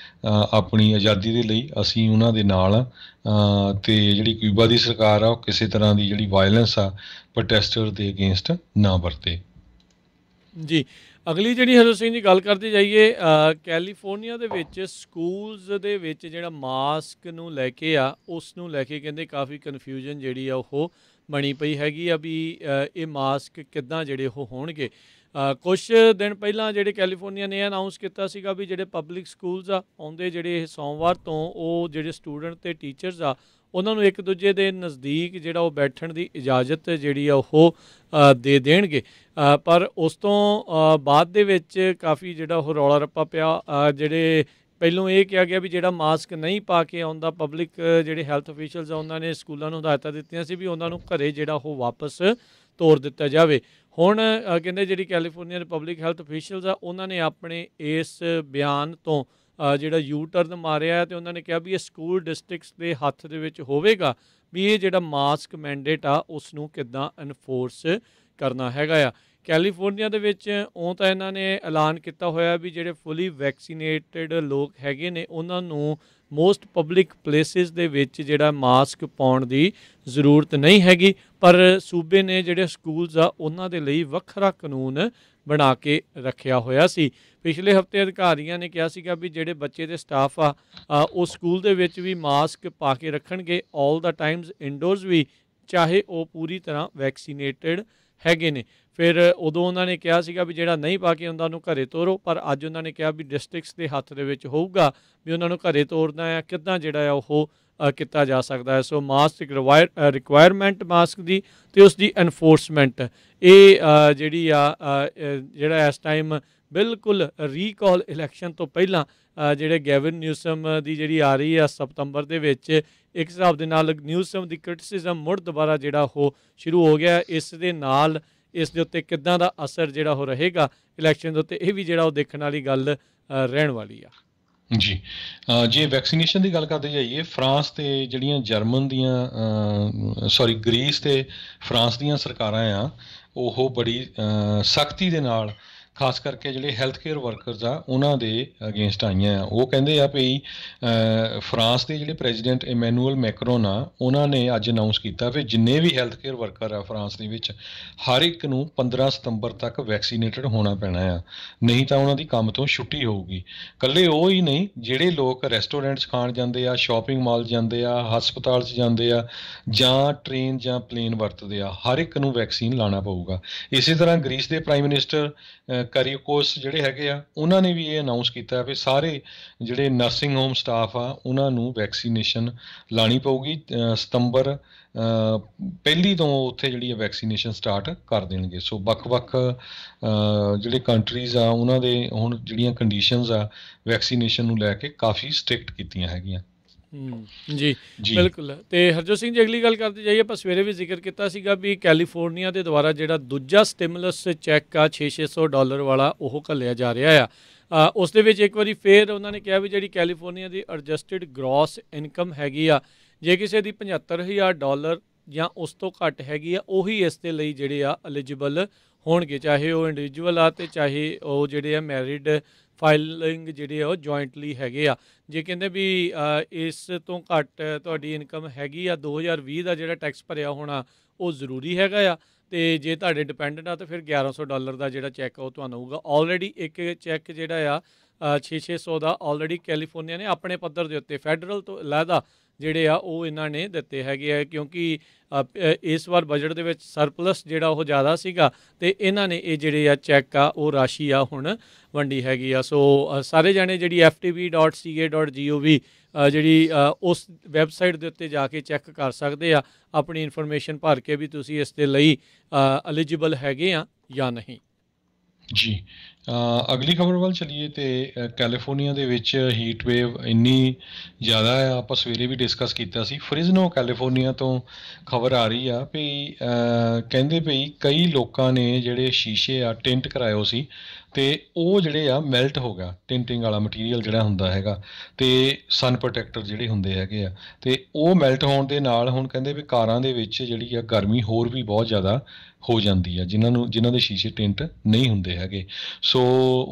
ਆਪਣੀ ਆਜ਼ਾਦੀ ਦੇ ਲਈ, ਅਸੀਂ ਉਹਨਾਂ ਦੇ ਨਾਲ ਹਾਂ। ਅਤੇ ਜਿਹੜੀ ਕਿਊਬਾ ਦੀ ਸਰਕਾਰ ਆ, ਉਹ ਕਿਸੇ ਤਰ੍ਹਾਂ ਦੀ ਜਿਹੜੀ ਵਾਇਲੈਂਸ ਆ ਪ੍ਰੋਟੈਸਟਰ ਦੇ ਅਗੇਂਸਟ ਨਾ ਵਰਤੇ। ਜੀ, ਅਗਲੀ ਜਿਹੜੀ ਹਰਜੋਤ ਸਿੰਘ ਜੀ ਗੱਲ ਕਰਦੇ ਜਾਈਏ, ਕੈਲੀਫੋਰਨੀਆ ਦੇ ਵਿੱਚ ਸਕੂਲਸ ਦੇ ਵਿੱਚ ਜਿਹੜਾ ਮਾਸਕ ਨੂੰ ਲੈ ਕੇ ਆ, ਉਸ ਨੂੰ ਲੈ ਕੇ ਕਹਿੰਦੇ ਕਾਫੀ ਕਨਫਿਊਜ਼ਨ ਜਿਹੜੀ ਆ ਉਹ ਬਣੀ ਪਈ ਹੈਗੀ ਆ ਵੀ ਇਹ ਮਾਸਕ ਕਿੱਦਾਂ ਜਿਹੜੇ ਉਹ ਹੋਣਗੇ। ਕੁਛ ਦਿਨ ਪਹਿਲਾਂ ਜਿਹੜੇ ਕੈਲੀਫੋਰਨੀਆ ਨੇ ਅਨਾਊਂਸ ਕੀਤਾ ਸੀਗਾ ਵੀ ਜਿਹੜੇ ਪਬਲਿਕ ਸਕੂਲਸ ਆ, ਆਉਂਦੇ ਜਿਹੜੇ ਇਹ ਸੋਮਵਾਰ ਤੋਂ ਉਹ ਜਿਹੜੇ ਸਟੂਡੈਂਟ ਅਤੇ ਟੀਚਰਸ ਆ, ਉਹਨਾਂ ਨੂੰ ਇੱਕ ਦੂਜੇ ਦੇ ਨਜ਼ਦੀਕ ਜਿਹੜਾ ਉਹ ਬੈਠਣ ਦੀ ਇਜਾਜ਼ਤ ਜਿਹੜੀ ਆ ਉਹ ਦੇ ਦੇਣਗੇ। ਪਰ ਉਸ ਤੋਂ ਬਾਅਦ ਦੇ ਵਿੱਚ ਕਾਫੀ ਜਿਹੜਾ ਉਹ ਰੌਲਾ ਰੱਪਾ ਪਿਆ। ਜਿਹੜੇ ਪਹਿਲੋਂ ਇਹ ਕਿਹਾ ਗਿਆ ਵੀ ਜਿਹੜਾ ਮਾਸਕ ਨਹੀਂ ਪਾ ਕੇ ਆਉਂਦਾ, ਪਬਲਿਕ ਜਿਹੜੇ ਹੈਲਥ ਅਫੀਸ਼ੀਅਲਸ ਆ ਉਹਨਾਂ ਨੇ ਸਕੂਲਾਂ ਨੂੰ ਹਦਾਇਤਾਂ ਦਿੱਤੀਆਂ ਸੀ ਵੀ ਉਹਨਾਂ ਨੂੰ ਘਰੇ ਜਿਹੜਾ ਉਹ ਵਾਪਸ ਤੋਰ ਦਿੱਤਾ ਜਾਵੇ। ਹੁਣ ਕਹਿੰਦੇ ਜਿਹੜੀ ਕੈਲੀਫੋਰਨੀਆ ਦੇ ਪਬਲਿਕ ਹੈਲਥ ਅਫੀਸ਼ੀਅਲਸ ਆ, ਉਹਨਾਂ ਨੇ ਆਪਣੇ ਇਸ ਬਿਆਨ ਤੋਂ ਜਿਹੜਾ ਯੂ ਟਰਨ ਮਾਰਿਆ ਅਤੇ ਉਹਨਾਂ ਨੇ ਕਿਹਾ ਵੀ ਇਹ ਸਕੂਲ ਡਿਸਟ੍ਰਿਕਟਸ ਦੇ ਹੱਥ ਦੇ ਵਿੱਚ ਹੋਵੇਗਾ ਵੀ ਇਹ ਜਿਹੜਾ ਮਾਸਕ ਮੈਂਡੇਟ ਆ ਉਸ ਨੂੰ ਕਿੱਦਾਂ ਇਨਫੋਰਸ ਕਰਨਾ ਹੈਗਾ ਆ। ਕੈਲੀਫੋਰਨੀਆ ਦੇ ਵਿੱਚ ਉਹ ਤਾਂ ਇਹਨਾਂ ਨੇ ਐਲਾਨ ਕੀਤਾ ਹੋਇਆ ਵੀ ਜਿਹੜੇ ਫੁੱਲੀ ਵੈਕਸੀਨੇਟਡ ਲੋਕ ਹੈਗੇ ਨੇ ਉਹਨਾਂ ਨੂੰ ਮੋਸਟ ਪਬਲਿਕ ਪਲੇਸਿਸ ਦੇ ਵਿੱਚ ਜਿਹੜਾ ਮਾਸਕ ਪਾਉਣ ਦੀ ਜ਼ਰੂਰਤ ਨਹੀਂ ਹੈਗੀ, ਪਰ ਸੂਬੇ ਨੇ ਜਿਹੜੇ ਸਕੂਲਸ ਆ ਉਹਨਾਂ ਦੇ ਲਈ ਵੱਖਰਾ ਕਾਨੂੰਨ ਬਣਾ ਕੇ ਰੱਖਿਆ ਹੋਇਆ ਸੀ। ਪਿਛਲੇ ਹਫ਼ਤੇ ਅਧਿਕਾਰੀਆਂ ਨੇ ਕਿਹਾ ਸੀਗਾ ਵੀ ਜਿਹੜੇ ਬੱਚੇ ਦੇ ਸਟਾਫ ਆ ਉਹ ਸਕੂਲ ਦੇ ਵਿੱਚ ਵੀ ਮਾਸਕ ਪਾ ਕੇ ਰੱਖਣਗੇ ਆਲ ਦਾ ਟਾਈਮਸ, ਇੰਡੋਰਸ ਵੀ, ਚਾਹੇ ਉਹ ਪੂਰੀ ਤਰ੍ਹਾਂ ਵੈਕਸੀਨੇਟਡ ਹੈਗੇ ਨੇ। ਫਿਰ ਉਦੋਂ ਉਹਨਾਂ ਨੇ ਕਿਹਾ ਸੀਗਾ ਵੀ ਜਿਹੜਾ ਨਹੀਂ ਪਾ ਕੇ ਆਉਂਦਾ ਉਹਨੂੰ ਘਰੇ ਤੋਰੋ, ਪਰ ਅੱਜ ਉਹਨਾਂ ਨੇ ਕਿਹਾ ਵੀ ਡਿਸਟ੍ਰਿਕਟਸ ਦੇ ਹੱਥ ਦੇ ਵਿੱਚ ਹੋਊਗਾ ਵੀ ਉਹਨਾਂ ਨੂੰ ਘਰੇ ਤੋਰਨਾ ਆ ਕਿੱਦਾਂ ਜਿਹੜਾ ਆ ਉਹ ਕੀਤਾ ਜਾ ਸਕਦਾ ਹੈ। ਸੋ ਮਾਸਕ ਰਿਕੁਆਇਰਮੈਂਟ ਮਾਸਕ ਦੀ ਅਤੇ ਉਸ ਦੀ ਐਨਫੋਰਸਮੈਂਟ ਇਹ ਜਿਹੜੀ ਆ ਜਿਹੜਾ ਇਸ ਟਾਈਮ ਬਿਲਕੁਲ ਰੀਕਾਲ ਇਲੈਕਸ਼ਨ ਤੋਂ ਪਹਿਲਾਂ ਜਿਹੜੇ ਗੈਵਨ ਨਿਊਸਮ ਦੀ ਜਿਹੜੀ ਆ ਰਹੀ ਆ ਸਤੰਬਰ ਦੇ ਵਿੱਚ, ਇੱਕ ਹਿਸਾਬ ਦੇ ਨਾਲ ਨਿਊਸਮ ਦੀ ਕ੍ਰਿਟਿਸਿਜ਼ਮ ਮੁੜ ਦੁਬਾਰਾ ਜਿਹੜਾ ਉਹ ਸ਼ੁਰੂ ਹੋ ਗਿਆ। ਇਸ ਦੇ ਨਾਲ ਇਸ ਦੇ ਉੱਤੇ ਕਿੱਦਾਂ ਦਾ ਅਸਰ ਜਿਹੜਾ ਉਹ ਰਹੇਗਾ ਇਲੈਕਸ਼ਨ ਦੇ ਉੱਤੇ, ਇਹ ਵੀ ਜਿਹੜਾ ਉਹ ਦੇਖਣ ਵਾਲੀ ਗੱਲ ਰਹਿਣ ਵਾਲੀ ਆ। ਜੀ, ਜੇ ਵੈਕਸੀਨੇਸ਼ਨ ਦੀ ਗੱਲ ਕਰਦੇ ਜਾਈਏ, ਫਰਾਂਸ ਅਤੇ ਜਿਹੜੀਆਂ ਜਰਮਨ ਦੀਆਂ ਗਰੀਸ ਅਤੇ ਫਰਾਂਸ ਦੀਆਂ ਸਰਕਾਰਾਂ ਆ, ਉਹ ਬੜੀ ਸਖਤੀ ਦੇ ਨਾਲ ਖਾਸ ਕਰਕੇ ਜਿਹੜੇ ਹੈਲਥ ਕੇਅਰ ਵਰਕਰਸ ਆ ਉਹਨਾਂ ਦੇ ਅਗੇਂਸਟ ਆਈਆਂ ਆ। ਉਹ ਕਹਿੰਦੇ ਆ ਵੀ ਫਰਾਂਸ ਦੇ ਜਿਹੜੇ ਪ੍ਰੈਜ਼ੀਡੈਂਟ ਇਮੈਨੂਅਲ ਮੈਕਰੋਨ ਆ, ਉਹਨਾਂ ਨੇ ਅੱਜ ਅਨਾਊਂਸ ਕੀਤਾ ਵੀ ਜਿੰਨੇ ਵੀ ਹੈਲਥ ਕੇਅਰ ਵਰਕਰ ਆ ਫਰਾਂਸ ਦੇ ਵਿੱਚ, ਹਰ ਇੱਕ ਨੂੰ 15 ਸਤੰਬਰ ਤੱਕ ਵੈਕਸੀਨੇਟਡ ਹੋਣਾ ਪੈਣਾ ਆ, ਨਹੀਂ ਤਾਂ ਉਹਨਾਂ ਦੀ ਕੰਮ ਤੋਂ ਛੁੱਟੀ ਹੋਊਗੀ। ਇਕੱਲੇ ਉਹ ਹੀ ਨਹੀਂ, ਜਿਹੜੇ ਲੋਕ ਰੈਸਟੋਰੈਂਟਸ ਖਾਣ ਜਾਂਦੇ ਆ, ਸ਼ਾਪਿੰਗ ਮਾਲ ਜਾਂਦੇ ਆ, ਹਸਪਤਾਲ 'ਚ ਜਾਂਦੇ ਆ, ਜਾਂ ਟ੍ਰੇਨ ਜਾਂ ਪਲੇਨ ਵਰਤਦੇ ਆ, ਹਰ ਇੱਕ ਨੂੰ ਵੈਕਸੀਨ ਲਾਉਣਾ ਪਊਗਾ। ਇਸੇ ਤਰ੍ਹਾਂ ਗਰੀਸ ਦੇ ਪ੍ਰਾਈਮ ਮਿਨਿਸਟਰ ਕਰੀਕੋਸ ਜਿਹੜੇ ਹੈਗੇ ਆ, ਉਹਨਾਂ ਨੇ ਵੀ ਇਹ ਅਨਾਊਂਸ ਕੀਤਾ ਵੀ ਸਾਰੇ ਜਿਹੜੇ ਨਰਸਿੰਗ ਹੋਮ ਸਟਾਫ ਆ ਉਹਨਾਂ ਨੂੰ ਵੈਕਸੀਨੇਸ਼ਨ ਲਾਉਣੀ ਪਊਗੀ। ਸਤੰਬਰ ਪਹਿਲੀ ਤੋਂ ਉੱਥੇ ਜਿਹੜੀ ਵੈਕਸੀਨੇਸ਼ਨ ਸਟਾਰਟ ਕਰ ਦੇਣਗੇ। ਸੋ ਵੱਖ-ਵੱਖ ਜਿਹੜੇ ਕੰਟਰੀਜ਼ ਆ ਉਹਨਾਂ ਦੇ ਹੁਣ ਜਿਹੜੀਆਂ ਕੰਡੀਸ਼ਨਸ ਆ ਵੈਕਸੀਨੇਸ਼ਨ ਨੂੰ ਲੈ ਕੇ ਕਾਫੀ ਸਟ੍ਰਿਕਟ ਕੀਤੀਆਂ ਹੈਗੀਆਂ। ਜੀ ਬਿਲਕੁਲ। ਅਤੇ ਹਰਜੋਤ ਸਿੰਘ ਜੀ, ਅਗਲੀ ਗੱਲ ਕਰਦੇ ਜਾਈਏ, ਆਪਾਂ ਸਵੇਰੇ ਵੀ ਜ਼ਿਕਰ ਕੀਤਾ ਸੀਗਾ ਵੀ ਕੈਲੀਫੋਰਨੀਆ ਦੇ ਦੁਆਰਾ ਜਿਹੜਾ ਦੂਜਾ ਸਟਿਮੂਲਸ ਚੈੱਕ ਆ $600 ਵਾਲਾ, ਉਹ ਘੱਲਿਆ ਜਾ ਰਿਹਾ ਆ। ਉਸ ਦੇ ਵਿੱਚ ਇੱਕ ਵਾਰੀ ਫਿਰ ਉਹਨਾਂ ਨੇ ਕਿਹਾ ਵੀ ਜਿਹੜੀ ਕੈਲੀਫੋਰਨੀਆ ਦੀ ਐਡਜਸਟਡ ਗ੍ਰੋਸ ਇਨਕਮ ਹੈਗੀ ਆ, ਜੇ ਕਿਸੇ ਦੀ $75,000 ਜਾਂ ਉਸ ਤੋਂ ਘੱਟ ਹੈਗੀ ਆ, ਉਹੀ ਇਸ ਦੇ ਲਈ ਜਿਹੜੇ ਆ ਐਲੀਜੀਬਲ ਹੋਣਗੇ, ਚਾਹੇ ਉਹ ਇੰਡੀਵਿਜੂਅਲ ਆ ਅਤੇ ਚਾਹੇ ਉਹ ਜਿਹੜੇ ਆ ਮੈਰਿਡ ਫਾਈਲਿੰਗ ਜਿਹੜੇ ਆ ਉਹ ਜੁਆਇੰਟਲੀ ਹੈਗੇ ਆ। ਜੇ ਕਹਿੰਦੇ ਵੀ ਇਸ ਤੋਂ ਘੱਟ ਤੁਹਾਡੀ ਇਨਕਮ ਹੈਗੀ ਆ, 2020 ਦਾ ਜਿਹੜਾ ਟੈਕਸ ਭਰਿਆ ਹੋਣਾ ਉਹ ਜ਼ਰੂਰੀ ਹੈਗਾ ਆ, ਅਤੇ ਜੇ ਤੁਹਾਡੇ ਡਿਪੈਂਡੈਂਟ ਆ ਤਾਂ ਫਿਰ $1100 ਦਾ ਜਿਹੜਾ ਚੈੱਕ ਉਹ ਤੁਹਾਨੂੰ ਆਊਗਾ। ਆਲਰੇਡੀ ਇੱਕ ਚੈੱਕ ਜਿਹੜਾ ਆ 600 ਦਾ ਆਲਰੇਡੀ ਕੈਲੀਫੋਰਨੀਆ ਨੇ ਆਪਣੇ ਪੱਧਰ ਦੇ ਉੱਤੇ ਫੈਡਰਲ ਤੋਂ ਅਲੱਗਾ ਜਿਹੜੇ ਆ ਉਹ ਇਹਨਾਂ ਨੇ ਦਿੱਤੇ ਹੈਗੇ ਆ, ਕਿਉਂਕਿ ਇਸ ਵਾਰ ਬਜਟ ਦੇ ਵਿੱਚ ਸਰਪਲਸ ਜਿਹੜਾ ਉਹ ਜ਼ਿਆਦਾ ਸੀਗਾ ਅਤੇ ਇਹਨਾਂ ਨੇ ਇਹ ਜਿਹੜੇ ਆ ਚੈੱਕ ਆ ਉਹ ਰਾਸ਼ੀ ਆ ਹੁਣ ਵੰਡੀ ਹੈਗੀ ਆ। ਸੋ ਸਾਰੇ ਜਾਣੇ ਜਿਹੜੀ ftb.ca.gov ਜਿਹੜੀ ਉਸ ਵੈਬਸਾਈਟ ਦੇ ਉੱਤੇ ਜਾ ਕੇ ਚੈੱਕ ਕਰ ਸਕਦੇ ਆ, ਆਪਣੀ ਇਨਫੋਰਮੇਸ਼ਨ ਭਰ ਕੇ ਵੀ ਤੁਸੀਂ ਇਸ ਦੇ ਲਈ ਐਲੀਜੀਬਲ ਹੈਗੇ ਆ ਜਾਂ ਨਹੀਂ। ਜੀ ਅਗਲੀ ਖਬਰ ਵੱਲ ਚੱਲੀਏ ਤੇ ਕੈਲੀਫੋਰਨੀਆ ਦੇ ਵਿੱਚ ਹੀਟ ਵੇਵ ਇੰਨੀ ਜ਼ਿਆਦਾ ਆ, ਆਪਾਂ ਸਵੇਰੇ ਵੀ ਡਿਸਕਸ ਕੀਤਾ ਸੀ। ਫਰਿਜ਼ਨੋ ਕੈਲੀਫੋਰਨੀਆ ਤੋਂ ਖਬਰ ਆ ਰਹੀ ਆ ਵੀ ਕਹਿੰਦੇ ਭਈ ਕਈ ਲੋਕਾਂ ਨੇ ਜਿਹੜੇ ਸ਼ੀਸ਼ੇ ਆ ਟਿੰਟ ਕਰਾਇਓ ਸੀ ਤੇ ਉਹ ਜਿਹੜੇ ਆ ਮੈਲਟ ਹੋ ਗਿਆ, ਟਿੰਟਿੰਗ ਵਾਲਾ ਮਟੀਰੀਅਲ ਜਿਹੜਾ ਹੁੰਦਾ ਹੈਗਾ ਤੇ ਸਨ ਪ੍ਰੋਟੈਕਟਰ ਜਿਹੜੇ ਹੁੰਦੇ ਹੈਗੇ ਆ ਤੇ ਉਹ ਮੈਲਟ ਹੋਣ ਦੇ ਨਾਲ ਹੁਣ ਕਹਿੰਦੇ ਵੀ ਕਾਰਾਂ ਦੇ ਵਿੱਚ ਜਿਹੜੀ ਆ ਗਰਮੀ ਹੋਰ ਵੀ ਬਹੁਤ ਜ਼ਿਆਦਾ ਹੋ ਜਾਂਦੀ ਆ, ਜਿਨ੍ਹਾਂ ਦੇ ਸ਼ੀਸ਼ੇ ਟਿੰਟ ਨਹੀਂ ਹੁੰਦੇ ਹੈਗੇ। ਸੋ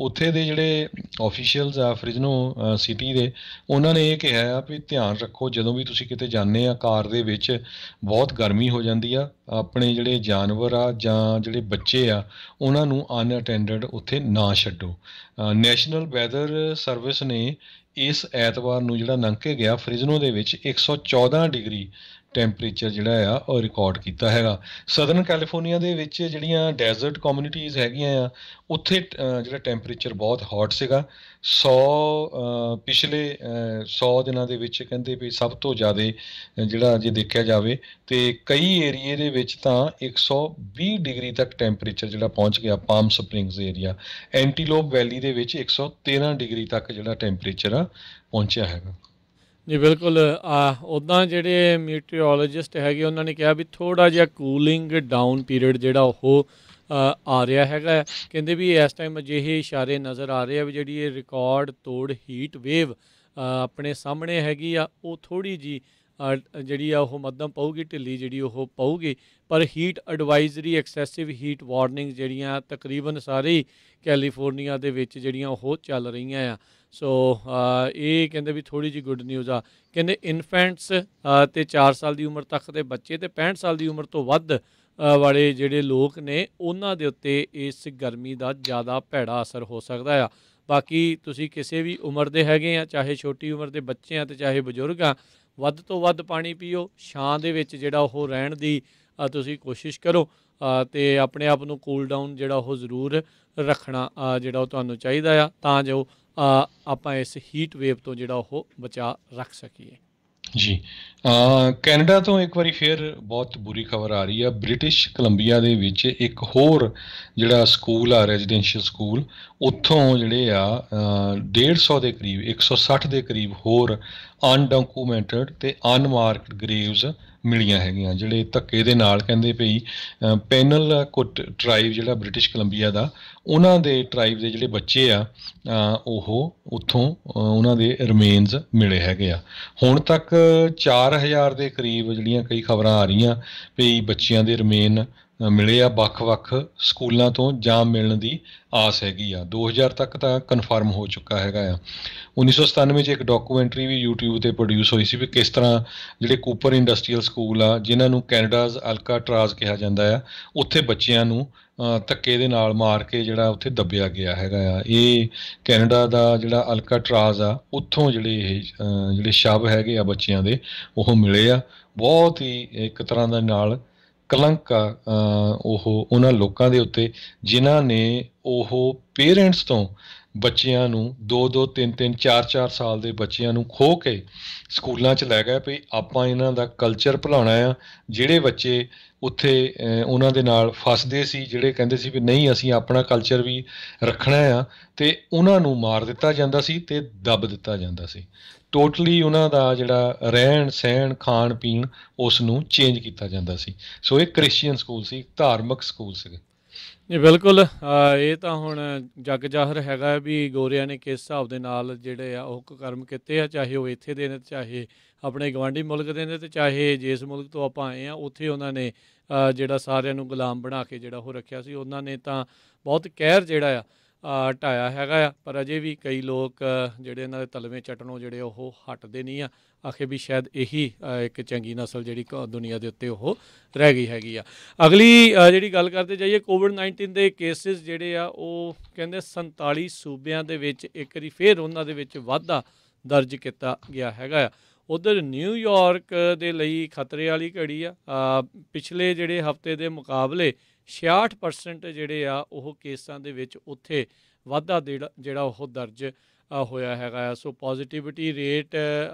ਉੱਥੇ ਦੇ ਜਿਹੜੇ ਆਫੀਸ਼ੀਅਲਸ ਆ ਫਰਿਜ਼ਨੋ ਸਿਟੀ ਦੇ, ਉਹਨਾਂ ਨੇ ਇਹ ਕਿਹਾ ਆ ਵੀ ਧਿਆਨ ਰੱਖੋ ਜਦੋਂ ਵੀ ਤੁਸੀਂ ਕਿਤੇ ਜਾਂਦੇ ਆ ਕਾਰ ਦੇ ਵਿੱਚ ਬਹੁਤ ਗਰਮੀ ਹੋ ਜਾਂਦੀ ਆ, ਆਪਣੇ ਜਿਹੜੇ ਜਾਨਵਰ ਆ ਜਾਂ ਜਿਹੜੇ ਬੱਚੇ ਆ ਉਹਨਾਂ ਨੂੰ ਅਨਅਟੈਂਡਡ ਉੱਥੇ ਨਾ ਛੱਡੋ। ਨੈਸ਼ਨਲ ਵੈਦਰ ਸਰਵਿਸ ਨੇ ਇਸ ਐਤਵਾਰ ਨੂੰ ਜਿਹੜਾ ਲੰਘ ਕੇ ਗਿਆ ਫਰਿਜ਼ਨੋ ਦੇ ਵਿੱਚ 114 ਡਿਗਰੀ ਟੈਂਪਰੇਚਰ ਜਿਹੜਾ ਆ ਉਹ ਰਿਕਾਰਡ ਕੀਤਾ ਹੈਗਾ। ਸਦਰਨ ਕੈਲੀਫੋਰਨੀਆ ਦੇ ਵਿੱਚ ਜਿਹੜੀਆਂ ਡੈਜ਼ਰਟ ਕਮਿਊਨਿਟੀਜ਼ ਹੈਗੀਆਂ ਆ ਉੱਥੇ ਜਿਹੜਾ ਟੈਂਪਰੇਚਰ ਬਹੁਤ ਹੌਟ ਸੀਗਾ। 100 ਪਿਛਲੇ 100 ਦਿਨਾਂ ਦੇ ਵਿੱਚ ਕਹਿੰਦੇ ਵੀ ਸਭ ਤੋਂ ਜ਼ਿਆਦਾ ਜਿਹੜਾ ਜੇ ਦੇਖਿਆ ਜਾਵੇ ਤੇ ਕਈ ਏਰੀਏ ਦੇ ਵਿੱਚ ਤਾਂ 120 ਡਿਗਰੀ ਤੱਕ ਟੈਂਪਰੇਚਰ ਜਿਹੜਾ ਪਹੁੰਚ ਗਿਆ। ਪਾਮ ਸਪ੍ਰਿੰਗਸ ਏਰੀਆ, ਐਂਟੀਲੋਪ ਵੈਲੀ ਦੇ ਵਿੱਚ 113 ਡਿਗਰੀ ਤੱਕ ਜਿਹੜਾ ਟੈਂਪਰੇਚਰ ਆ ਪਹੁੰਚਿਆ ਹੈਗਾ। ਜੀ ਬਿਲਕੁਲ। ਉੱਦਾਂ ਜਿਹੜੇ ਮੀਟੀਓਰੋਲੋਜਿਸਟ ਹੈਗੇ ਉਹਨਾਂ ਨੇ ਕਿਹਾ ਵੀ ਥੋੜ੍ਹਾ ਜਿਹਾ ਕੂਲਿੰਗ ਡਾਊਨ ਪੀਰੀਅਡ ਜਿਹੜਾ ਉਹ ਆ ਰਿਹਾ ਹੈਗਾ। ਕਹਿੰਦੇ ਵੀ ਇਸ ਟਾਈਮ ਅਜਿਹੇ ਇਸ਼ਾਰੇ ਨਜ਼ਰ ਆ ਰਹੇ ਆ ਵੀ ਜਿਹੜੀ ਇਹ ਰਿਕਾਰਡ ਤੋੜ ਹੀਟ ਵੇਵ ਆਪਣੇ ਸਾਹਮਣੇ ਹੈਗੀ ਆ, ਉਹ ਥੋੜ੍ਹੀ ਜਿਹੀ ਜਿਹੜੀ ਆ ਉਹ ਮੱਧਮ ਪਊਗੀ, ਢਿੱਲੀ ਜਿਹੜੀ ਉਹ ਪਊਗੀ। ਪਰ heat advisory, excessive heat warning ਜਿਹੜੀਆਂ ਤਕਰੀਬਨ ਸਾਰੇ ਹੀ ਕੈਲੀਫੋਰਨੀਆ ਦੇ ਵਿੱਚ ਜਿਹੜੀਆਂ ਉਹ ਚੱਲ ਰਹੀਆਂ ਆ। ਸੋ ਇਹ ਕਹਿੰਦੇ ਵੀ ਥੋੜ੍ਹੀ ਜਿਹੀ ਗੁੱਡ ਨਿਊਜ਼ ਆ। ਕਹਿੰਦੇ ਇਨਫੈਂਟਸ ਅਤੇ 4 ਸਾਲ ਦੀ ਉਮਰ ਤੱਕ ਦੇ ਬੱਚੇ ਅਤੇ 65 ਸਾਲ ਦੀ ਉਮਰ ਤੋਂ ਵੱਧ ਵਾਲੇ ਜਿਹੜੇ ਲੋਕ ਨੇ ਉਹਨਾਂ ਦੇ ਉੱਤੇ ਇਸ ਗਰਮੀ ਦਾ ਜ਼ਿਆਦਾ ਭੈੜਾ ਅਸਰ ਹੋ ਸਕਦਾ ਆ। ਬਾਕੀ ਤੁਸੀਂ ਕਿਸੇ ਵੀ ਉਮਰ ਦੇ ਹੈਗੇ ਆ, ਚਾਹੇ ਛੋਟੀ ਉਮਰ ਦੇ ਬੱਚੇ ਆ ਅਤੇ ਚਾਹੇ ਬਜ਼ੁਰਗ ਆ, ਵੱਧ ਤੋਂ ਵੱਧ ਪਾਣੀ ਪੀਓ, ਛਾਂ ਦੇ ਵਿੱਚ ਜਿਹੜਾ ਉਹ ਰਹਿਣ ਦੀ ਤੁਸੀਂ ਕੋਸ਼ਿਸ਼ ਕਰੋ ਅਤੇ ਆਪਣੇ ਆਪ ਨੂੰ ਕੂਲ ਡਾਊਨ ਜਿਹੜਾ ਉਹ ਜ਼ਰੂਰ ਰੱਖਣਾ ਜਿਹੜਾ ਉਹ ਤੁਹਾਨੂੰ ਚਾਹੀਦਾ ਆ, ਤਾਂ ਜੋ ਆਪਾਂ ਇਸ ਹੀਟ ਵੇਵ ਤੋਂ ਜਿਹੜਾ ਉਹ ਬਚਾ ਰੱਖ ਸਕੀਏ। ਜੀ ਕੈਨੇਡਾ ਤੋਂ ਇੱਕ ਵਾਰੀ ਫਿਰ ਬਹੁਤ ਬੁਰੀ ਖਬਰ ਆ ਰਹੀ ਆ। ਬ੍ਰਿਟਿਸ਼ ਕੋਲੰਬੀਆ ਦੇ ਵਿੱਚ ਇੱਕ ਹੋਰ ਜਿਹੜਾ ਸਕੂਲ ਆ, ਰੈਜ਼ੀਡੈਂਸ਼ੀਅਲ ਸਕੂਲ, ਉੱਥੋਂ ਜਿਹੜੇ ਆ 150 ਦੇ ਕਰੀਬ, 160 ਦੇ ਕਰੀਬ ਹੋਰ ਅਨਡਾਕੂਮੈਂਟਡ ਅਤੇ ਅਨਮਾਰਕਡ ਗਰੇਵਜ਼ ਮਿਲੀਆਂ ਹੈਗੀਆਂ, ਜਿਹੜੇ ਧੱਕੇ ਦੇ ਨਾਲ ਕਹਿੰਦੇ ਪਈ ਪੈਨਲ ਕੁੱਟ ਟਰਾਈਬ ਜਿਹੜਾ ਬ੍ਰਿਟਿਸ਼ ਕੋਲੰਬੀਆ ਦਾ, ਉਹਨਾਂ ਦੇ ਟਰਾਈਬ ਦੇ ਜਿਹੜੇ ਬੱਚੇ ਆ ਉਹ ਉੱਥੋਂ ਉਹਨਾਂ ਦੇ ਰਿਮੇਨਸ ਮਿਲੇ ਹੈਗੇ ਆ। ਹੁਣ ਤੱਕ 4000 ਦੇ ਕਰੀਬ ਜਿਹੜੀਆਂ ਕਈ ਖਬਰਾਂ ਆ ਰਹੀਆਂ ਵੀ ਬੱਚਿਆਂ ਦੇ ਰਿਮੇਨ ਮਿਲੇ ਆ ਵੱਖ-ਵੱਖ ਸਕੂਲਾਂ ਤੋਂ, ਜਾਂ ਮਿਲਣ ਦੀ ਆਸ ਹੈਗੀ ਆ। 2000 ਤੱਕ ਤਾਂ ਕਨਫਰਮ ਹੋ ਚੁੱਕਾ ਹੈਗਾ ਆ। 1997 'ਚ ਇੱਕ ਡਾਕੂਮੈਂਟਰੀ ਵੀ YouTube 'ਤੇ ਪ੍ਰੋਡਿਊਸ ਹੋਈ ਸੀ ਵੀ ਕਿਸ ਤਰ੍ਹਾਂ ਜਿਹੜੇ ਕੂਪਰ ਇੰਡਸਟਰੀਅਲ ਸਕੂਲ ਆ, ਜਿਨ੍ਹਾਂ ਨੂੰ ਕੈਨੇਡਾਜ਼ ਅਲਕਾਟਰਾਜ਼ ਕਿਹਾ ਜਾਂਦਾ ਆ, ਉੱਥੇ ਬੱਚਿਆਂ ਨੂੰ ਧੱਕੇ ਦੇ ਨਾਲ ਮਾਰ ਕੇ ਜਿਹੜਾ ਉੱਥੇ ਦੱਬਿਆ ਗਿਆ ਹੈਗਾ ਆ। ਇਹ ਕੈਨੇਡਾ ਦਾ ਜਿਹੜਾ ਅਲਕਾਟਰਾਜ਼ ਆ, ਉੱਥੋਂ ਜਿਹੜੇ ਇਹ ਜਿਹੜੇ ਸ਼ਵ ਹੈਗੇ ਆ ਬੱਚਿਆਂ ਦੇ ਉਹ ਮਿਲੇ ਆ। ਬਹੁਤ ਹੀ ਇੱਕ ਤਰ੍ਹਾਂ ਦੇ ਨਾਲ ਕਲੰਕ ਆ ਉਹ ਉਹਨਾਂ ਲੋਕਾਂ ਦੇ ਉੱਤੇ ਜਿਨ੍ਹਾਂ ਨੇ ਉਹ ਪੇਰੈਂਟਸ ਤੋਂ ਬੱਚਿਆਂ ਨੂੰ 2-2, 3-3, 4-4 ਸਾਲ ਦੇ ਬੱਚਿਆਂ ਨੂੰ ਖੋਹ ਕੇ ਸਕੂਲਾਂ 'ਚ ਲੈ ਗਏ ਵੀ ਆਪਾਂ ਇਹਨਾਂ ਦਾ ਕਲਚਰ ਭੁਲਾਉਣਾ ਆ। ਜਿਹੜੇ ਬੱਚੇ ਉੱਥੇ ਉਹਨਾਂ ਦੇ ਨਾਲ ਫਸਦੇ ਸੀ, ਜਿਹੜੇ ਕਹਿੰਦੇ ਸੀ ਵੀ ਨਹੀਂ ਅਸੀਂ ਆਪਣਾ ਕਲਚਰ ਵੀ ਰੱਖਣਾ ਆ, ਅਤੇ ਉਹਨਾਂ ਨੂੰ ਮਾਰ ਦਿੱਤਾ ਜਾਂਦਾ ਸੀ ਅਤੇ ਦੱਬ ਦਿੱਤਾ ਜਾਂਦਾ ਸੀ। ਟੋਟਲੀ ਉਹਨਾਂ ਦਾ ਜਿਹੜਾ ਰਹਿਣ ਸਹਿਣ ਖਾਣ ਪੀਣ ਉਸ ਨੂੰ ਚੇਂਜ ਕੀਤਾ ਜਾਂਦਾ ਸੀ। ਸੋ ਇਹ ਕ੍ਰਿਸਚੀਅਨ ਸਕੂਲ ਸੀ, ਧਾਰਮਿਕ ਸਕੂਲ ਸੀਗੇ। ਜੀ ਬਿਲਕੁਲ। ਇਹ ਤਾਂ ਹੁਣ ਜੱਗ ਜ਼ਾਹਰ ਹੈਗਾ ਵੀ ਗੋਰਿਆਂ ਨੇ ਕਿਸ ਹਿਸਾਬ ਦੇ ਨਾਲ ਜਿਹੜੇ ਆ ਉਹ ਕੁਕਰਮ ਕੀਤੇ ਆ, ਚਾਹੇ ਉਹ ਇੱਥੇ ਦੇ ਨੇ, ਚਾਹੇ ਆਪਣੇ ਗਵਾਂਢੀ ਮੁਲਕ ਦੇ ਨੇ, ਅਤੇ ਚਾਹੇ ਜਿਸ ਮੁਲਕ ਤੋਂ ਆਪਾਂ ਆਏ ਹਾਂ ਉੱਥੇ ਉਹਨਾਂ ਨੇ ਜਿਹੜਾ ਸਾਰਿਆਂ ਨੂੰ ਗੁਲਾਮ ਬਣਾ ਕੇ ਜਿਹੜਾ ਉਹ ਰੱਖਿਆ ਸੀ। ਉਹਨਾਂ ਨੇ ਤਾਂ ਬਹੁਤ ਕਹਿਰ ਜਿਹੜਾ ਆ ਢਾਇਆ ਹੈਗਾ ਆ, ਪਰ ਅਜੇ ਵੀ ਕਈ ਲੋਕ ਜਿਹੜੇ ਇਹਨਾਂ ਦੇ ਤਲਵੇਂ ਚੱਟਣੋਂ ਜਿਹੜੇ ਉਹ ਹਟਦੇ ਨਹੀਂ ਆ। ਆਖੇ ਵੀ ਸ਼ਾਇਦ ਇਹੀ ਇੱਕ ਚੰਗੀ ਨਸਲ ਜਿਹੜੀ ਦੁਨੀਆ ਦੇ ਉੱਤੇ ਉਹ ਰਹਿ ਗਈ ਹੈਗੀ ਆ। ਅਗਲੀ ਜਿਹੜੀ ਗੱਲ ਕਰਦੇ ਜਾਈਏ, ਕੋਵਿਡ-19 ਦੇ ਕੇਸਿਸ ਜਿਹੜੇ ਆ ਉਹ ਕਹਿੰਦੇ 47 ਸੂਬਿਆਂ ਦੇ ਵਿੱਚ ਇੱਕ ਵਾਰੀ ਫਿਰ ਉਹਨਾਂ ਦੇ ਵਿੱਚ ਵਾਧਾ ਦਰਜ ਕੀਤਾ ਗਿਆ ਹੈਗਾ ਆ। ਉੱਧਰ ਨਿਊਯਾਰਕ ਦੇ ਲਈ ਖਤਰੇ ਵਾਲੀ ਘੜੀ ਆ। ਪਿਛਲੇ ਜਿਹੜੇ ਹਫ਼ਤੇ ਦੇ ਮੁਕਾਬਲੇ 66% ਜਿਹੜੇ ਆ ਉਹ ਕੇਸਾਂ ਦੇ ਵਿੱਚ ਉੱਥੇ ਵਾਧਾ ਜਿਹੜਾ ਉਹ ਦਰਜ ਹੋਇਆ ਹੈਗਾ ਆ। ਸੋ ਪੋਜ਼ੀਟਿਵਿਟੀ ਰੇਟ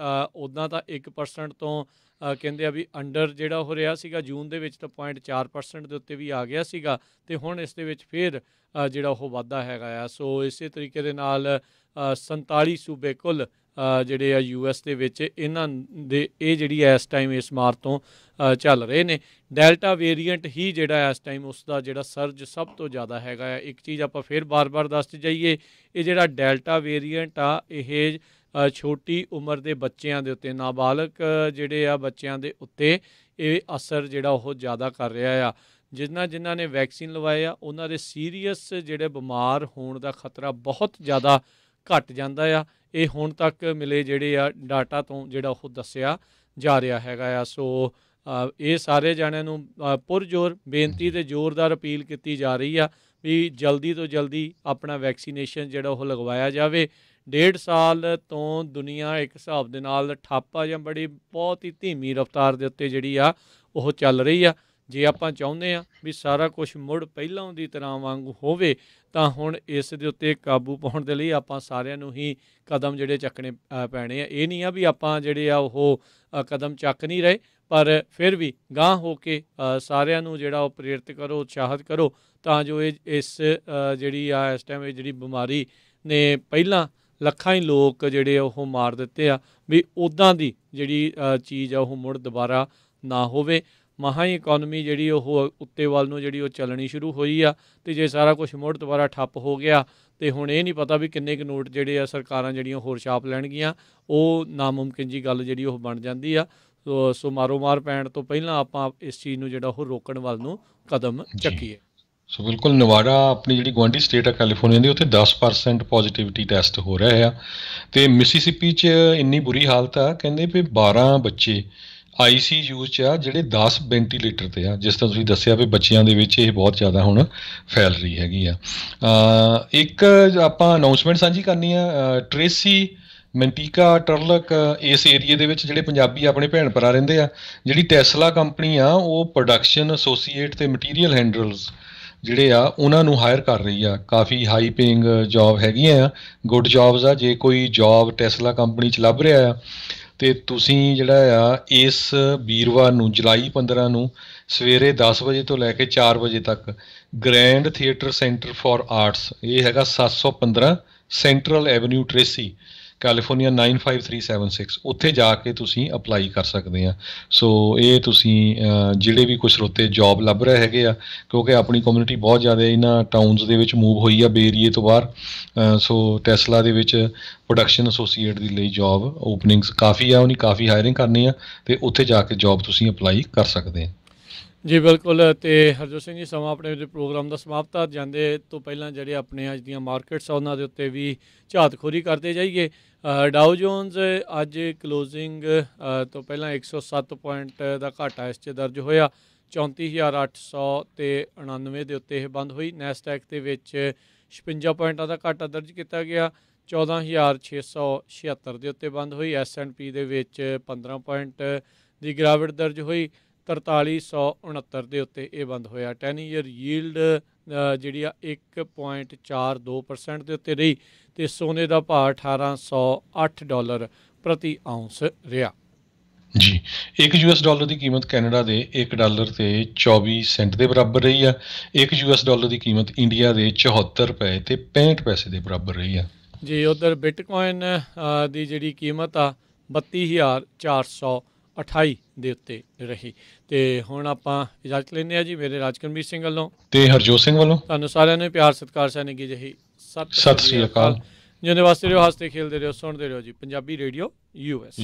ਉੱਦਾਂ ਤਾਂ 1% ਤੋਂ ਕਹਿੰਦੇ ਆ ਵੀ ਅੰਡਰ ਜਿਹੜਾ ਹੋ ਰਿਹਾ ਸੀਗਾ ਜੂਨ ਦੇ ਵਿੱਚ ਤਾਂ 0.4% ਦੇ ਉੱਤੇ ਵੀ ਆ ਗਿਆ ਸੀਗਾ ਅਤੇ ਹੁਣ ਇਸ ਦੇ ਵਿੱਚ ਫਿਰ ਜਿਹੜਾ ਉਹ ਵਾਧਾ ਹੈਗਾ ਆ। ਸੋ ਇਸੇ ਤਰੀਕੇ ਦੇ ਨਾਲ 47 ਸੂਬੇ ਕੁੱਲ ਜਿਹੜੇ ਆ US ਦੇ ਵਿੱਚ ਇਹਨਾਂ ਦੇ ਇਹ ਜਿਹੜੀ ਇਸ ਟਾਈਮ ਇਸ ਮਾਰ ਤੋਂ ਚੱਲ ਰਹੇ ਨੇ। ਡੈਲਟਾ ਵੇਰੀਐਂਟ ਹੀ ਜਿਹੜਾ ਇਸ ਟਾਈਮ ਉਸ ਦਾ ਜਿਹੜਾ ਸਰਜ ਸਭ ਤੋਂ ਜ਼ਿਆਦਾ ਹੈਗਾ ਆ। ਇੱਕ ਚੀਜ਼ ਆਪਾਂ ਫਿਰ ਬਾਰ-ਬਾਰ ਦੱਸਦੇ ਜਾਈਏ, ਇਹ ਜਿਹੜਾ ਡੈਲਟਾ ਵੇਰੀਐਂਟ ਆ ਇਹ ਛੋਟੀ ਉਮਰ ਦੇ ਬੱਚਿਆਂ ਦੇ ਉੱਤੇ, ਨਾਬਾਲਗ ਜਿਹੜੇ ਆ ਬੱਚਿਆਂ ਦੇ ਉੱਤੇ ਇਹ ਅਸਰ ਜਿਹੜਾ ਉਹ ਜ਼ਿਆਦਾ ਕਰ ਰਿਹਾ ਆ। ਜਿਨ੍ਹਾਂ ਨੇ ਵੈਕਸੀਨ ਲਵਾਏ ਆ ਉਹਨਾਂ ਦੇ ਸੀਰੀਅਸ ਜਿਹੜੇ ਬਿਮਾਰ ਹੋਣ ਦਾ ਖਤਰਾ ਬਹੁਤ ਜ਼ਿਆਦਾ ਘੱਟ ਜਾਂਦਾ ਆ। ਇਹ ਹੁਣ ਤੱਕ ਮਿਲੇ ਜਿਹੜੇ ਆ ਡਾਟਾ ਤੋਂ ਜਿਹੜਾ ਉਹ ਦੱਸਿਆ ਜਾ ਰਿਹਾ ਹੈਗਾ ਆ। ਸੋ ਇਹ ਸਾਰੇ ਜਾਣਿਆਂ ਨੂੰ ਪੁਰਜ਼ੋਰ ਬੇਨਤੀ ਅਤੇ ਜ਼ੋਰਦਾਰ ਅਪੀਲ ਕੀਤੀ ਜਾ ਰਹੀ ਆ ਵੀ ਜਲਦੀ ਤੋਂ ਜਲਦੀ ਆਪਣਾ ਵੈਕਸੀਨੇਸ਼ਨ ਜਿਹੜਾ ਉਹ ਲਗਵਾਇਆ ਜਾਵੇ। 1.5 ਸਾਲ ਤੋਂ ਦੁਨੀਆ ਇੱਕ ਹਿਸਾਬ ਦੇ ਨਾਲ ਠੱਪ ਆ ਜਾਂ ਬਹੁਤ ਹੀ ਧੀਮੀ ਰਫ਼ਤਾਰ ਦੇ ਉੱਤੇ ਜਿਹੜੀ ਆ ਉਹ ਚੱਲ ਰਹੀ ਆ। ਜੇ ਆਪਾਂ ਚਾਹੁੰਦੇ ਹਾਂ ਵੀ ਸਾਰਾ ਕੁਛ ਮੁੜ ਪਹਿਲਾਂ ਦੀ ਤਰ੍ਹਾਂ ਵਾਂਗੂ ਹੋਵੇ ਤਾਂ ਹੁਣ ਇਸ ਦੇ ਉੱਤੇ ਕਾਬੂ ਪਾਉਣ ਦੇ ਲਈ ਆਪਾਂ ਸਾਰਿਆਂ ਨੂੰ ਹੀ ਕਦਮ ਜਿਹੜੇ ਚੱਕਣੇ ਪੈਣੇ ਆ। ਇਹ ਨਹੀਂ ਆ ਵੀ ਆਪਾਂ ਜਿਹੜੇ ਆ ਉਹ ਕਦਮ ਚੱਕ ਨਹੀਂ ਰਹੇ, ਪਰ ਫਿਰ ਵੀ ਗਾਂਹ ਹੋ ਕੇ ਸਾਰਿਆਂ ਨੂੰ ਜਿਹੜਾ ਉਹ ਪ੍ਰੇਰਿਤ ਕਰੋ, ਉਤਸ਼ਾਹਿਤ ਕਰੋ ਤਾਂ ਜੋ ਇਸ ਜਿਹੜੀ ਆ ਇਸ ਟਾਈਮ ਇਹ ਜਿਹੜੀ ਬਿਮਾਰੀ ਨੇ ਪਹਿਲਾਂ ਲੱਖਾਂ ਹੀ ਲੋਕ ਜਿਹੜੇ ਉਹ ਮਾਰ ਦਿੱਤੇ ਆ ਵੀ ਉੱਦਾਂ ਦੀ ਜਿਹੜੀ ਚੀਜ਼ ਆ ਉਹ ਮੁੜ ਦੁਬਾਰਾ ਨਾ ਹੋਵੇ। ਮਹਾਂ ਹੀ ਇਕੋਨਮੀ ਜਿਹੜੀ ਉਹ ਉੱਤੇ ਵੱਲ ਨੂੰ ਜਿਹੜੀ ਉਹ ਚੱਲਣੀ ਸ਼ੁਰੂ ਹੋਈ ਆ ਅਤੇ ਜੇ ਸਾਰਾ ਕੁਛ ਮੁੜ ਦੁਬਾਰਾ ਠੱਪ ਹੋ ਗਿਆ ਅਤੇ ਹੁਣ ਇਹ ਨਹੀਂ ਪਤਾ ਵੀ ਕਿੰਨੇ ਕੁ ਨੋਟ ਜਿਹੜੇ ਆ ਸਰਕਾਰਾਂ ਜਿਹੜੀਆਂ ਹੋਰ ਛਾਪ ਲੈਣਗੀਆਂ, ਉਹ ਨਾਮੁਮਕਿਨ ਜੀ ਗੱਲ ਜਿਹੜੀ ਉਹ ਬਣ ਜਾਂਦੀ ਆ। ਸੋ ਮਾਰੋ ਮਾਰ ਪੈਣ ਤੋਂ ਪਹਿਲਾਂ ਆਪਾਂ ਇਸ ਚੀਜ਼ ਨੂੰ ਜਿਹੜਾ ਉਹ ਰੋਕਣ ਵੱਲ ਨੂੰ ਕਦਮ ਚੱਕੀਏ। ਸੋ ਬਿਲਕੁਲ ਨਵਾਡਾ ਆਪਣੀ ਜਿਹੜੀ ਗੁਆਂਢੀ ਸਟੇਟ ਆ ਕੈਲੀਫੋਰਨੀਆ ਦੀ, ਉੱਥੇ 10% ਪੋਜ਼ੀਟਿਵਿਟੀ ਟੈਸਟ ਹੋ ਰਿਹਾ ਆ। ਅਤੇ ਮਿਸੀਸਿਪੀ 'ਚ ਇੰਨੀ ਬੁਰੀ ਹਾਲਤ ਆ, ਕਹਿੰਦੇ ਵੀ 12 ਬੱਚੇ ICU 'ਚ ਆ ਜਿਹੜੇ 10 ਵੈਂਟੀਲੇਟਰ 'ਤੇ ਆ। ਜਿਸ ਤਰ੍ਹਾਂ ਤੁਸੀਂ ਦੱਸਿਆ ਵੀ ਬੱਚਿਆਂ ਦੇ ਵਿੱਚ ਇਹ ਬਹੁਤ ਜ਼ਿਆਦਾ ਹੁਣ ਫੈਲ ਰਹੀ ਹੈਗੀ ਆ। ਇੱਕ ਆਪਾਂ ਅਨਾਊਂਸਮੈਂਟ ਸਾਂਝੀ ਕਰਨੀ ਆ। ਟ੍ਰੇਸੀ ਮੈਂਟੀਕਾ ਟਰਲਕ ਇਸ ਏਰੀਏ ਦੇ ਵਿੱਚ ਜਿਹੜੇ ਪੰਜਾਬੀ ਆਪਣੇ ਭੈਣ ਭਰਾ ਰਹਿੰਦੇ ਆ, ਜਿਹੜੀ ਟੈਸਲਾ ਕੰਪਨੀ ਆ ਉਹ ਪ੍ਰੋਡਕਸ਼ਨ ਐਸੋਸੀਏਟ ਅਤੇ ਮਟੀਰੀਅਲ ਹੈਂਡਲਰਸ ਜਿਹੜੇ ਆ ਉਹਨਾਂ ਨੂੰ ਹਾਇਰ ਕਰ ਰਹੀ ਆ। ਕਾਫੀ ਹਾਈ ਪੇਇੰਗ ਜੋਬ ਹੈਗੀਆਂ ਆ, ਗੁੱਡ ਜੋਬਸ ਆ। ਜੇ ਕੋਈ ਜੋਬ ਟੈਸਲਾ ਕੰਪਨੀ 'ਚ ਲੱਭ ਰਿਹਾ ਆ ਅਤੇ ਤੁਸੀਂ ਜਿਹੜਾ ਆ ਇਸ ਵੀਰਵਾਰ ਨੂੰ ਜੁਲਾਈ 15 ਨੂੰ ਸਵੇਰੇ 10 ਵਜੇ ਤੋਂ ਲੈ ਕੇ 4 ਵਜੇ ਤੱਕ grand theatre centre for arts, ਇਹ ਹੈਗਾ 715 ਸੈਂਟਰਲ ਐਵਨਿਊ ਟ੍ਰੇਸੀ, ਕੈਲੀਫੋਰਨੀਆ 95376, ਉੱਥੇ ਜਾ ਕੇ ਤੁਸੀਂ ਅਪਲਾਈ ਕਰ ਸਕਦੇ ਆ। ਸੋ ਇਹ ਤੁਸੀਂ ਜਿਹੜੇ ਵੀ ਕੁਝ ਸਰੋਤੇ ਜੋਬ ਲੱਭ ਰਹੇ ਹੈਗੇ ਆ, ਕਿਉਂਕਿ ਆਪਣੀ ਕਮਿਊਨਿਟੀ ਬਹੁਤ ਜ਼ਿਆਦਾ ਇਹਨਾਂ ਟਾਊਨਸ ਦੇ ਵਿੱਚ ਮੂਵ ਹੋਈ ਆ ਬੇ ਏਰੀਏ ਤੋਂ ਬਾਹਰ। ਸੋ ਟੈਸਲਾ ਦੇ ਵਿੱਚ ਪ੍ਰੋਡਕਸ਼ਨ ਐਸੋਸੀਏਟ ਦੀ ਲਈ ਜੋਬ ਓਪਨਿੰਗਸ ਕਾਫੀ ਆ, ਉਹਨੇ ਕਾਫੀ ਹਾਇਰਿੰਗ ਕਰਨੀ ਆ ਅਤੇ ਉੱਥੇ ਜਾ ਕੇ ਜੋਬ ਤੁਸੀਂ ਅਪਲਾਈ ਕਰ ਸਕਦੇ ਆ। ਜੀ ਬਿਲਕੁਲ। ਅਤੇ ਹਰਜੋਤ ਸਿੰਘ ਜੀ, ਸਮਾਂ ਆਪਣੇ ਪ੍ਰੋਗਰਾਮ ਦਾ ਸਮਾਪਤ ਜਾਂਦੇ ਤੋਂ ਪਹਿਲਾਂ ਜਿਹੜੇ ਆਪਣੇ ਅੱਜ ਦੀਆਂ ਮਾਰਕੀਟਸ ਆ ਉਹਨਾਂ ਦੇ ਉੱਤੇ ਵੀ ਝਾਤਖੋਰੀ ਕਰਦੇ ਜਾਈਏ। ਡਾਓ ਜੋਨਸ ਅੱਜ ਕਲੋਜ਼ਿੰਗ ਤੋਂ ਪਹਿਲਾਂ 107 ਪੁਆਇੰਟ ਦਾ ਘਾਟਾ ਇਸ 'ਚ ਦਰਜ ਹੋਇਆ, 34,899 ਦੇ ਉੱਤੇ ਇਹ ਬੰਦ ਹੋਈ। ਨੈਸਡੈਕ ਦੇ ਵਿੱਚ 56 ਪੁਆਇੰਟਾਂ ਦਾ ਘਾਟਾ ਦਰਜ ਕੀਤਾ ਗਿਆ, 14,676 ਦੇ ਉੱਤੇ ਬੰਦ ਹੋਈ। S&P ਦੇ ਵਿੱਚ 15 ਪੁਆਇੰਟ ਦੀ ਗਿਰਾਵਟ ਦਰਜ ਹੋਈ, 4369 ਦੇ ਉੱਤੇ ਇਹ ਬੰਦ ਹੋਇਆ। 10 ਈਅਰ ਯੀਲਡ ਜਿਹੜੀ ਆ 1.42% ਦੇ ਉੱਤੇ ਰਹੀ ਅਤੇ ਸੋਨੇ ਦਾ ਭਾਅ $1,808 ਪ੍ਰਤੀ ਆਉਂਸ ਰਿਹਾ। ਜੀ, $1 ਦੀ ਕੀਮਤ ਕੈਨੇਡਾ ਦੇ $1.24 ਦੇ ਬਰਾਬਰ ਰਹੀ ਆ। $1 ਦੀ ਕੀਮਤ ਇੰਡੀਆ ਦੇ $74.65 ਦੇ ਬਰਾਬਰ ਰਹੀ ਆ। ਜੀ, ਉੱਧਰ ਬਿਟਕੋਇਨ ਦੀ ਜਿਹੜੀ ਕੀਮਤ ਆ 32,428 ਦੇ ਉੱਤੇ ਰਹੀ। ਅਤੇ ਹੁਣ ਆਪਾਂ ਇਜਾਜ਼ਤ ਲੈਂਦੇ ਹਾਂ ਜੀ। ਮੇਰੇ ਰਾਜਕਰਮਜੀਤ ਸਿੰਘ ਵੱਲੋਂ ਅਤੇ ਹਰਜੋਤ ਸਿੰਘ ਵੱਲੋਂ ਤੁਹਾਨੂੰ ਸਾਰਿਆਂ ਨੂੰ ਪਿਆਰ ਸਤਿਕਾਰ ਸੈਨਿਕੀ ਜਿਹੀ ਸਤਿ ਸ਼੍ਰੀ ਅਕਾਲ। ਜਿਉਂਦੇ ਵਾਸਤੇ ਰਹੋ, ਹੱਸਦੇ ਖੇਲਦੇ ਰਹੋ, ਸੁਣਦੇ ਰਹੋ ਜੀ ਪੰਜਾਬੀ ਰੇਡੀਓ USA।